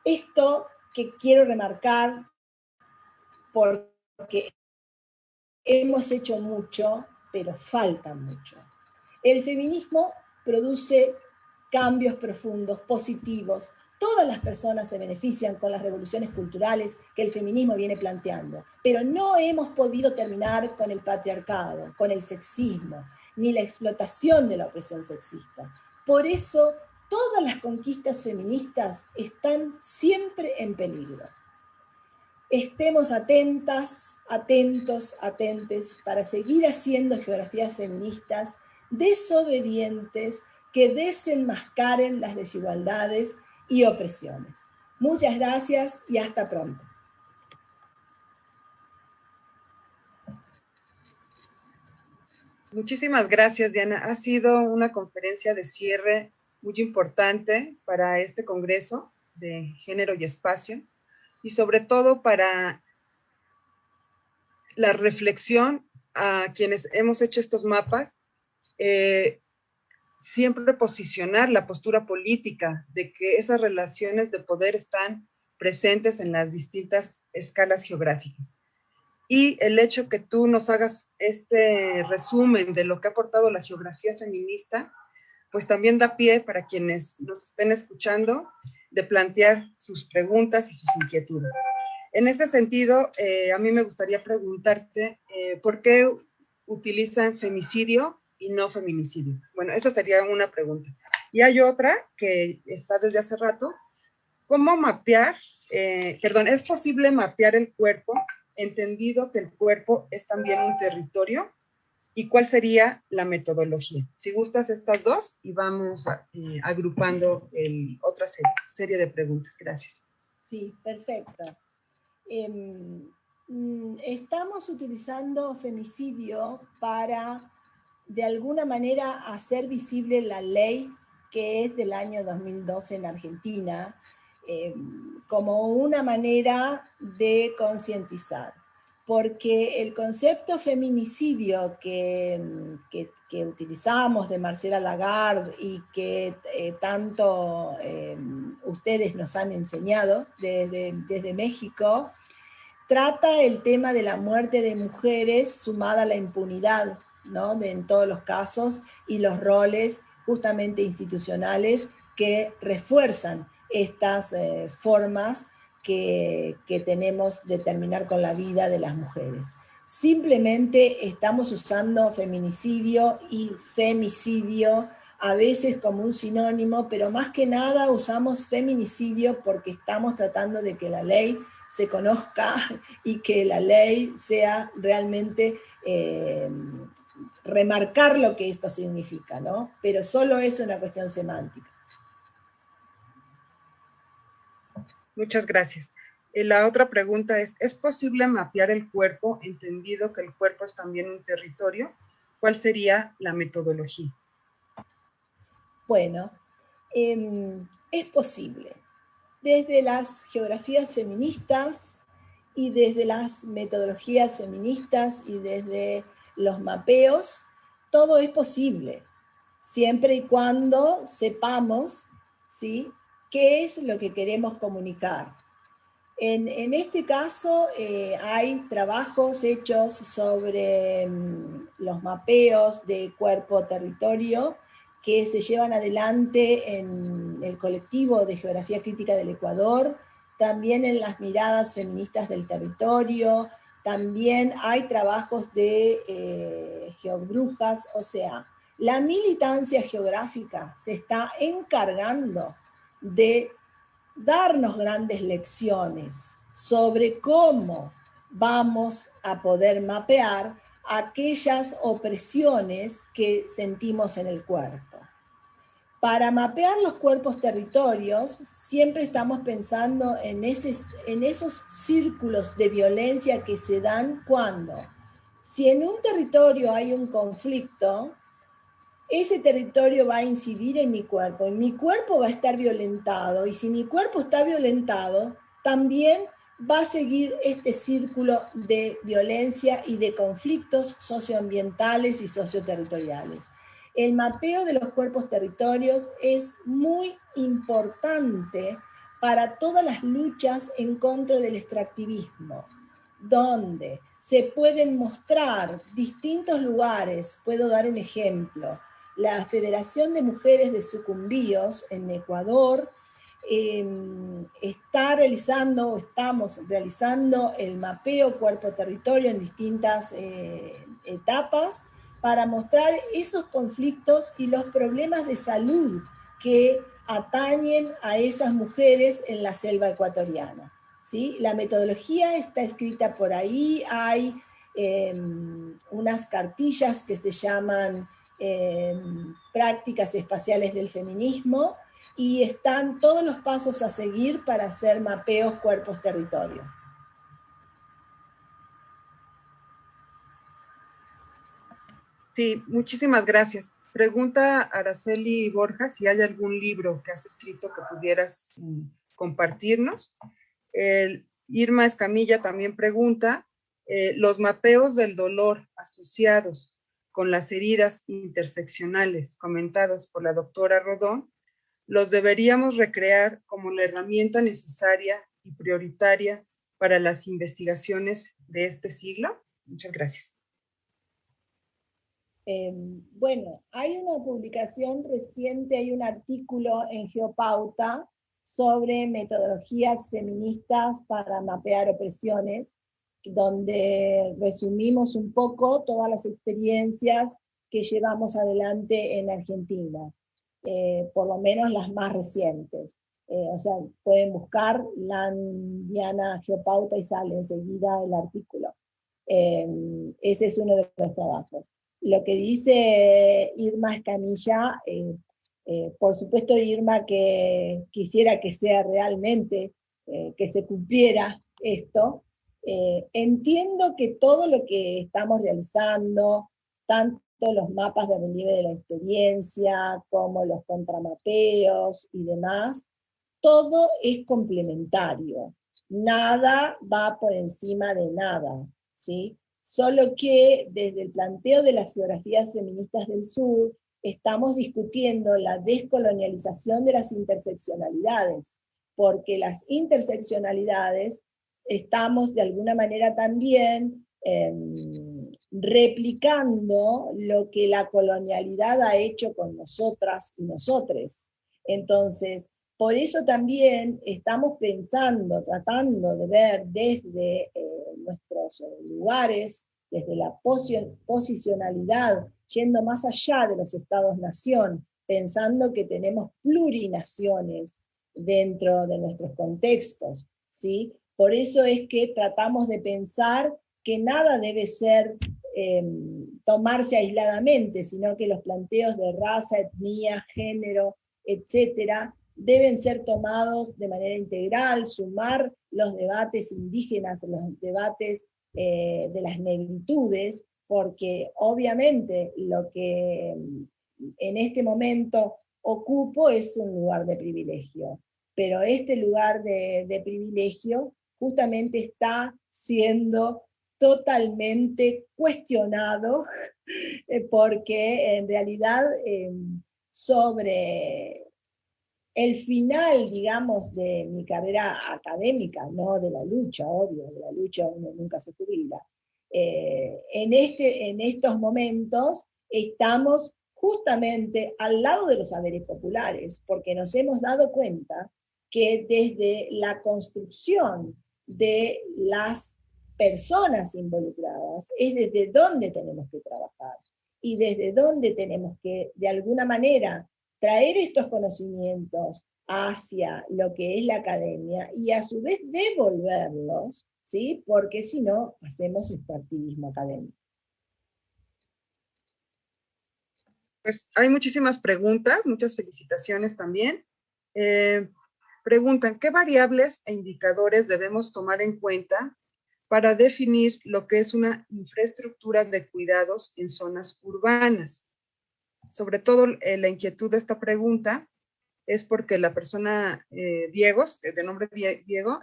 esto que quiero remarcar, porque hemos hecho mucho, pero falta mucho. El feminismo produce cambios profundos, positivos. Todas las personas se benefician con las revoluciones culturales que el feminismo viene planteando, pero no hemos podido terminar con el patriarcado, con el sexismo, ni la explotación de la opresión sexista. Por eso, todas las conquistas feministas están siempre en peligro. Estemos atentas, atentos, atentes para seguir haciendo geografías feministas desobedientes que desenmascaren las desigualdades y opresiones. Muchas gracias y hasta pronto. Muchísimas gracias, Diana. Ha sido una conferencia de cierre muy importante para este Congreso de Género y Espacio y sobre todo para la reflexión a quienes hemos hecho estos mapas, siempre posicionar la postura política de que esas relaciones de poder están presentes en las distintas escalas geográficas. Y el hecho que tú nos hagas este resumen de lo que ha aportado la geografía feminista, pues también da pie para quienes nos estén escuchando de plantear sus preguntas y sus inquietudes. En este sentido, a mí me gustaría preguntarte ¿por qué utilizan femicidio y no feminicidio? Bueno, esa sería una pregunta. Y hay otra que está desde hace rato. ¿Cómo mapear? ¿Es posible mapear el cuerpo, entendido que el cuerpo es también un territorio? ¿Y cuál sería la metodología? Si gustas estas dos y vamos agrupando otra serie de preguntas. Gracias. Sí, perfecto. Estamos utilizando femicidio para, de alguna manera, hacer visible la ley que es del año 2012 en Argentina, como una manera de concientizar. Porque el concepto feminicidio que utilizamos de Marcela Lagarde y que tanto ustedes nos han enseñado desde México, trata el tema de la muerte de mujeres sumada a la impunidad, ¿no? En todos los casos, y los roles justamente institucionales que refuerzan estas formas que tenemos de terminar con la vida de las mujeres. Simplemente estamos usando feminicidio y femicidio a veces como un sinónimo, pero más que nada usamos feminicidio porque estamos tratando de que la ley se conozca y que la ley sea realmente remarcar lo que esto significa, ¿no? Pero solo es una cuestión semántica. Muchas gracias. La otra pregunta ¿es posible mapear el cuerpo, entendido que el cuerpo es también un territorio? ¿Cuál sería la metodología? Bueno, es posible. Desde las geografías feministas y desde las metodologías feministas y desde los mapeos, todo es posible, siempre y cuando sepamos, ¿sí?, qué es lo que queremos comunicar. En este caso hay trabajos hechos sobre los mapeos de cuerpo-territorio que se llevan adelante en el colectivo de Geografía Crítica del Ecuador, también en las miradas feministas del territorio, también hay trabajos de geobrujas, o sea, la militancia geográfica se está encargando de darnos grandes lecciones sobre cómo vamos a poder mapear aquellas opresiones que sentimos en el cuerpo. Para mapear los cuerpos territorios, siempre estamos pensando en esos círculos de violencia que se dan cuando, si en un territorio hay un conflicto, ese territorio va a incidir en mi cuerpo va a estar violentado, y si mi cuerpo está violentado, también va a seguir este círculo de violencia y de conflictos socioambientales y socioterritoriales. El mapeo de los cuerpos territorios es muy importante para todas las luchas en contra del extractivismo, donde se pueden mostrar distintos lugares. Puedo dar un ejemplo. La Federación de Mujeres de Sucumbíos en Ecuador estamos realizando el mapeo cuerpo-territorio en distintas etapas para mostrar esos conflictos y los problemas de salud que atañen a esas mujeres en la selva ecuatoriana, ¿sí? La metodología está escrita por ahí, hay unas cartillas que se llaman prácticas espaciales del feminismo, y están todos los pasos a seguir para hacer mapeos cuerpos-territorio. Sí, muchísimas gracias. Pregunta Araceli Borja si hay algún libro que has escrito que pudieras compartirnos. Irma Escamilla también pregunta, los mapeos del dolor asociados con las heridas interseccionales comentados por la doctora Rodón, ¿los deberíamos recrear como la herramienta necesaria y prioritaria para las investigaciones de este siglo? Muchas gracias. Bueno, hay una publicación reciente, hay un artículo en Geopauta sobre metodologías feministas para mapear opresiones, donde resumimos un poco todas las experiencias que llevamos adelante en Argentina, por lo menos las más recientes. O sea, pueden buscar Diana Geopauta y sale enseguida el artículo. Ese es uno de los trabajos. Lo que dice Irma Escamilla, por supuesto Irma que quisiera que sea realmente, que se cumpliera esto. Entiendo que todo lo que estamos realizando, tanto los mapas de relieve de la experiencia, como los contramapeos y demás, todo es complementario. Nada va por encima de nada, ¿sí? Solo que desde el planteo de las geografías feministas del sur, estamos discutiendo la descolonialización de las interseccionalidades, porque las interseccionalidades estamos de alguna manera también replicando lo que la colonialidad ha hecho con nosotras y nosotres. Entonces, por eso también estamos pensando, tratando de ver desde nuestros lugares, desde la posicionalidad, yendo más allá de los estados-nación, pensando que tenemos plurinaciones dentro de nuestros contextos, ¿sí? Por eso es que tratamos de pensar que nada debe ser tomarse aisladamente, sino que los planteos de raza, etnia, género, etcétera, deben ser tomados de manera integral, sumar los debates indígenas, los debates de las negritudes, porque obviamente lo que en este momento ocupo es un lugar de privilegio, pero este lugar de privilegio justamente está siendo totalmente cuestionado porque en realidad sobre el final, digamos, de mi carrera académica, no de la lucha, obvio, de la lucha uno nunca se jubila. En estos momentos estamos justamente al lado de los saberes populares, porque nos hemos dado cuenta que desde la construcción de las personas involucradas es desde donde tenemos que trabajar y desde donde tenemos que, de alguna manera, traer estos conocimientos hacia lo que es la academia y a su vez devolverlos, ¿sí? Porque si no, hacemos extractivismo académico. Pues hay muchísimas preguntas, muchas felicitaciones también. Preguntan, ¿qué variables e indicadores debemos tomar en cuenta para definir lo que es una infraestructura de cuidados en zonas urbanas? Sobre todo la inquietud de esta pregunta es porque la persona Diego, de nombre Diego,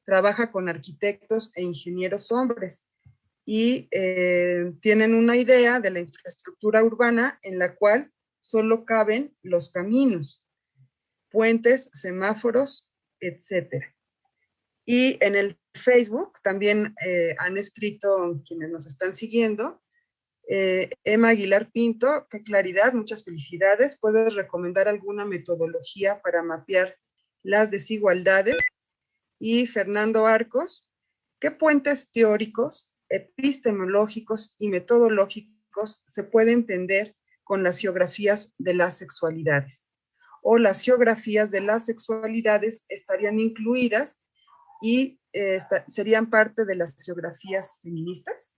trabaja con arquitectos e ingenieros hombres y tienen una idea de la infraestructura urbana en la cual solo caben los caminos, puentes, semáforos, etcétera. Y en el Facebook también han escrito quienes nos están siguiendo. Emma Aguilar Pinto, qué claridad, muchas felicidades. ¿Puedes recomendar alguna metodología para mapear las desigualdades? Y Fernando Arcos, ¿qué puentes teóricos, epistemológicos y metodológicos se puede entender con las geografías de las sexualidades? ¿O las geografías de las sexualidades estarían incluidas y serían parte de las geografías feministas?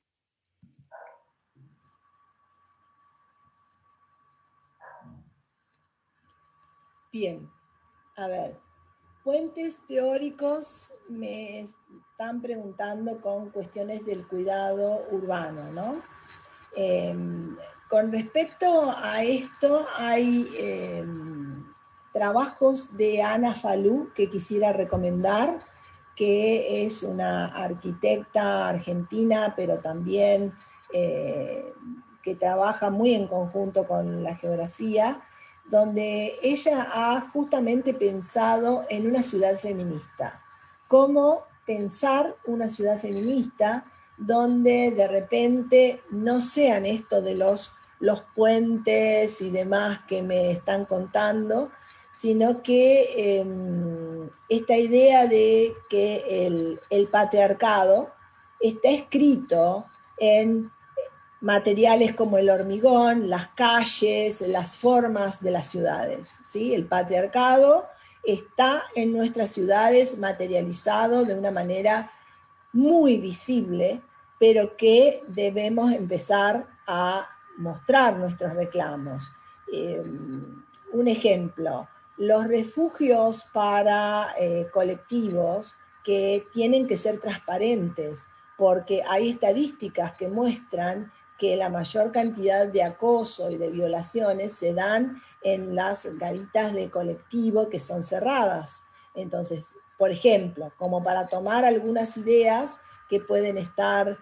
Bien, a ver, puentes teóricos me están preguntando con cuestiones del cuidado urbano, ¿no? Con respecto a esto, hay trabajos de Ana Falú que quisiera recomendar, que es una arquitecta argentina, pero también que trabaja muy en conjunto con la geografía, donde ella ha justamente pensado en una ciudad feminista. ¿Cómo pensar una ciudad feminista donde de repente no sean esto de los puentes y demás que me están contando, sino que esta idea de que el patriarcado está escrito en materiales como el hormigón, las calles, las formas de las ciudades, ¿sí? El patriarcado está en nuestras ciudades materializado de una manera muy visible, pero que debemos empezar a mostrar nuestros reclamos. Un ejemplo, los refugios para colectivos que tienen que ser transparentes, porque hay estadísticas que muestran que la mayor cantidad de acoso y de violaciones se dan en las garitas de colectivo que son cerradas. Entonces, por ejemplo, como para tomar algunas ideas que pueden estar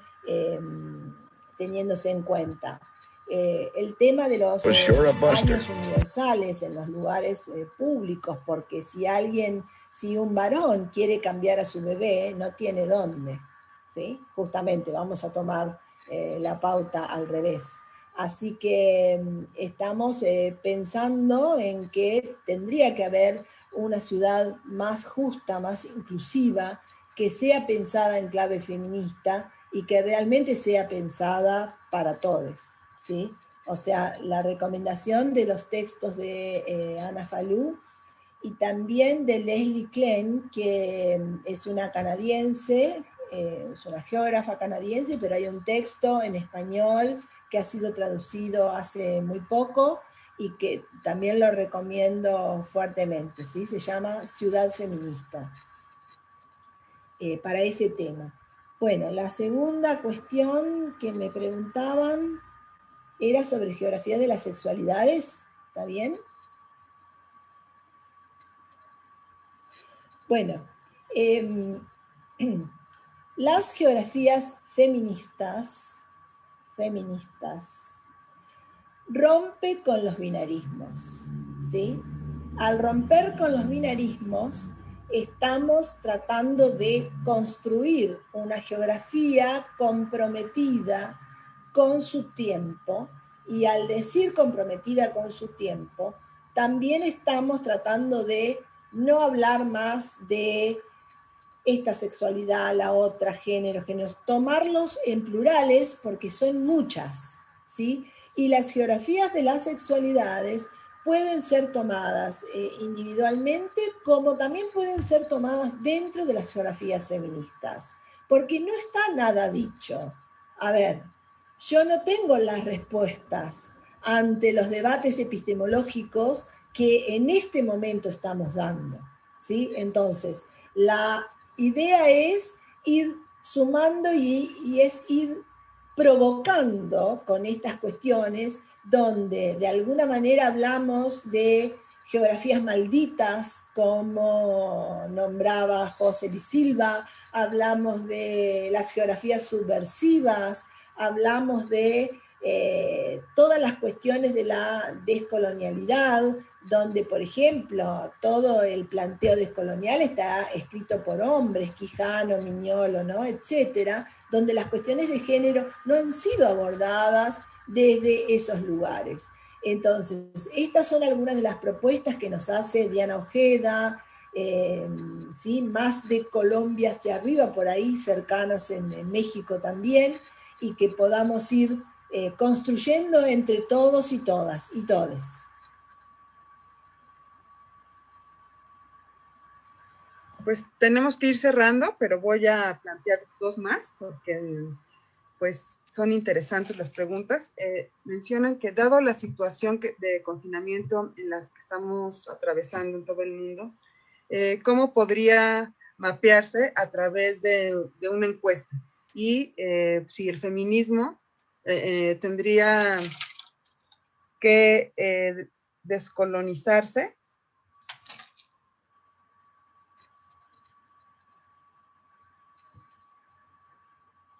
teniéndose en cuenta. El tema de los baños universales en los lugares públicos, porque si un varón quiere cambiar a su bebé, no tiene dónde, ¿sí? Justamente vamos a tomar la pauta al revés. Así que estamos pensando en que tendría que haber una ciudad más justa, más inclusiva, que sea pensada en clave feminista y que realmente sea pensada para todos, ¿sí? O sea, la recomendación de los textos de Ana Falú y también de Leslie Klein, que es una canadiense, es una geógrafa canadiense, pero hay un texto en español que ha sido traducido hace muy poco y que también lo recomiendo fuertemente, ¿sí? Se llama Ciudad Feminista, para ese tema. Bueno, la segunda cuestión que me preguntaban era sobre geografía de las sexualidades, ¿está bien? Bueno, las geografías feministas rompe con los binarismos, ¿sí? Al romper con los binarismos, estamos tratando de construir una geografía comprometida con su tiempo, y al decir comprometida con su tiempo, también estamos tratando de no hablar más de esta sexualidad, la otra, géneros, tomarlos en plurales porque son muchas, ¿sí? Y las geografías de las sexualidades pueden ser tomadas individualmente, como también pueden ser tomadas dentro de las geografías feministas, porque no está nada dicho. A ver, yo no tengo las respuestas ante los debates epistemológicos que en este momento estamos dando, ¿sí? Entonces, la idea es ir sumando y es ir provocando con estas cuestiones donde de alguna manera hablamos de geografías malditas, como nombraba José Luis Silva, hablamos de las geografías subversivas, hablamos de todas las cuestiones de la descolonialidad, donde, por ejemplo, todo el planteo descolonial está escrito por hombres, Quijano, Miñolo, ¿no? Etcétera, donde las cuestiones de género no han sido abordadas desde esos lugares. Entonces, estas son algunas de las propuestas que nos hace Diana Ojeda, ¿sí? Más de Colombia hacia arriba, por ahí, cercanas en México también, y que podamos ir construyendo entre todos y todas y todes. Pues tenemos que ir cerrando, pero voy a plantear dos más porque pues son interesantes las preguntas. Mencionan que dado la situación de confinamiento en las que estamos atravesando en todo el mundo, ¿cómo podría mapearse a través de una encuesta? Y si el feminismo tendría que descolonizarse.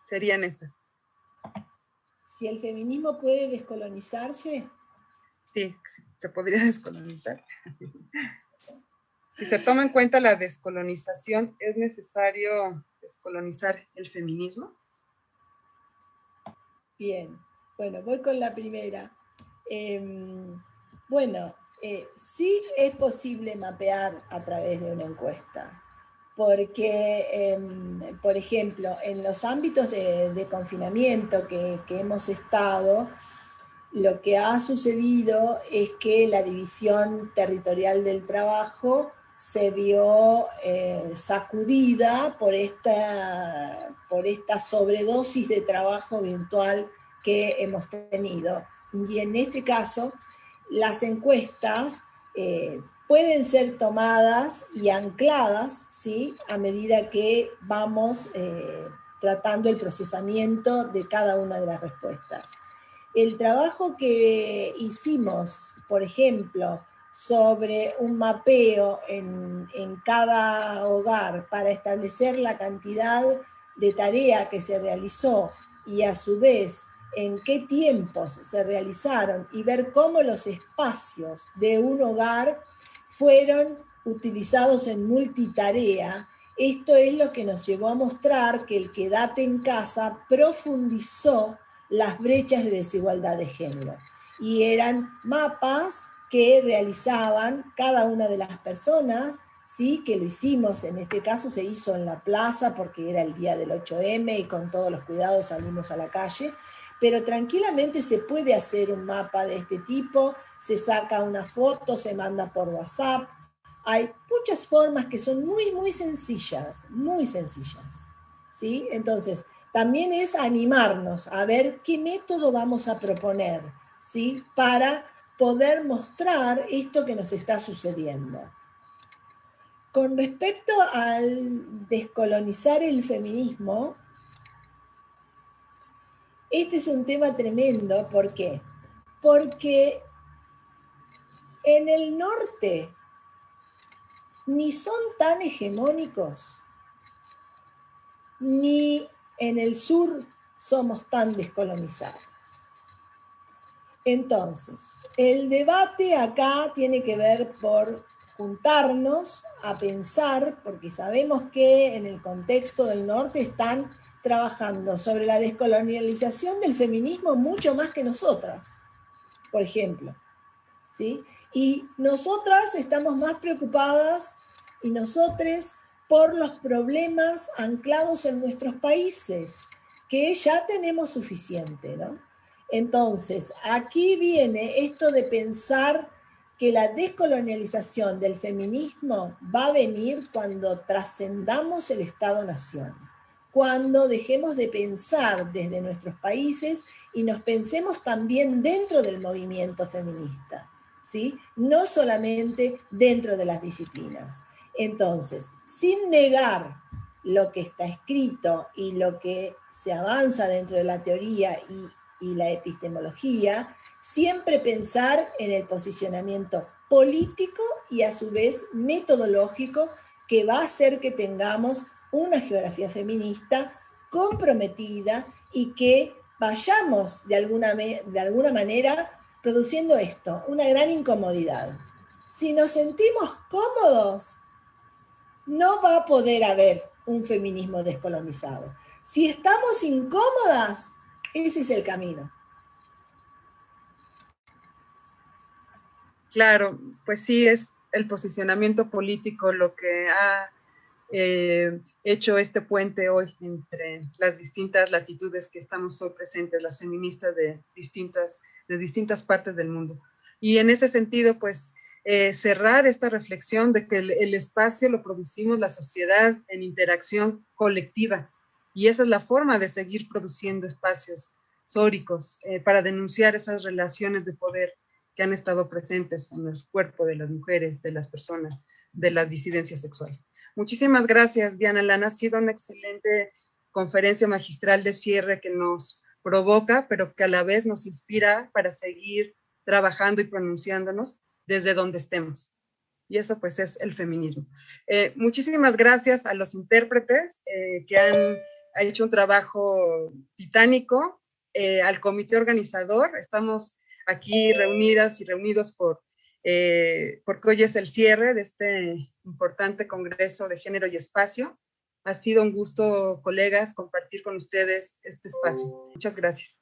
Serían estas. Si el feminismo puede descolonizarse. Sí, se podría descolonizar. Si se toma en cuenta la descolonización, ¿es necesario descolonizar el feminismo? Bien, bueno, voy con la primera. Bueno, sí es posible mapear a través de una encuesta, porque, por ejemplo, en los ámbitos de confinamiento que hemos estado, lo que ha sucedido es que la división territorial del trabajo se vio sacudida por esta sobredosis de trabajo virtual que hemos tenido. Y en este caso, las encuestas pueden ser tomadas y ancladas, ¿sí? A medida que vamos tratando el procesamiento de cada una de las respuestas. El trabajo que hicimos, por ejemplo, sobre un mapeo en cada hogar para establecer la cantidad de tarea que se realizó y a su vez en qué tiempos se realizaron y ver cómo los espacios de un hogar fueron utilizados en multitarea. Esto es lo que nos llevó a mostrar que el Quédate en Casa profundizó las brechas de desigualdad de género. Y eran mapas que realizaban cada una de las personas, ¿sí? Que lo hicimos, en este caso se hizo en la plaza porque era el día del 8M y con todos los cuidados salimos a la calle, pero tranquilamente se puede hacer un mapa de este tipo, se saca una foto, se manda por WhatsApp. Hay muchas formas que son muy, muy sencillas, ¿sí? Entonces, también es animarnos a ver qué método vamos a proponer, ¿sí? Para poder mostrar esto que nos está sucediendo. Con respecto al descolonizar el feminismo, este es un tema tremendo. ¿Por qué? Porque en el norte ni son tan hegemónicos, ni en el sur somos tan descolonizados. Entonces, el debate acá tiene que ver por juntarnos a pensar, porque sabemos que en el contexto del norte están trabajando sobre la descolonialización del feminismo mucho más que nosotras, por ejemplo, ¿sí? Y nosotras estamos más preocupadas, y nosotres, por los problemas anclados en nuestros países, que ya tenemos suficiente, ¿no? Entonces, aquí viene esto de pensar que la descolonialización del feminismo va a venir cuando trascendamos el Estado-Nación, cuando dejemos de pensar desde nuestros países y nos pensemos también dentro del movimiento feminista, ¿sí? No solamente dentro de las disciplinas. Entonces, sin negar lo que está escrito y lo que se avanza dentro de la teoría y la epistemología, siempre pensar en el posicionamiento político y a su vez metodológico que va a hacer que tengamos una geografía feminista comprometida y que vayamos de alguna manera produciendo esto, una gran incomodidad. Si nos sentimos cómodos, no va a poder haber un feminismo descolonizado. Si estamos incómodas, ese es el camino. Claro, pues sí, es el posicionamiento político lo que ha hecho este puente hoy entre las distintas latitudes que estamos hoy presentes, las feministas de distintas partes del mundo. Y en ese sentido, pues, cerrar esta reflexión de que el espacio lo producimos la sociedad en interacción colectiva, y esa es la forma de seguir produciendo espacios sóricos para denunciar esas relaciones de poder que han estado presentes en el cuerpo de las mujeres, de las personas, de las disidencias sexuales. Muchísimas gracias, Diana Lana. Ha sido una excelente conferencia magistral de cierre que nos provoca, pero que a la vez nos inspira para seguir trabajando y pronunciándonos desde donde estemos. Y eso pues es el feminismo. Muchísimas gracias a los intérpretes que han hecho un trabajo titánico, al comité organizador. Estamos aquí reunidas y reunidos porque hoy es el cierre de este importante Congreso de Género y Espacio. Ha sido un gusto, colegas, compartir con ustedes este espacio. Muchas gracias.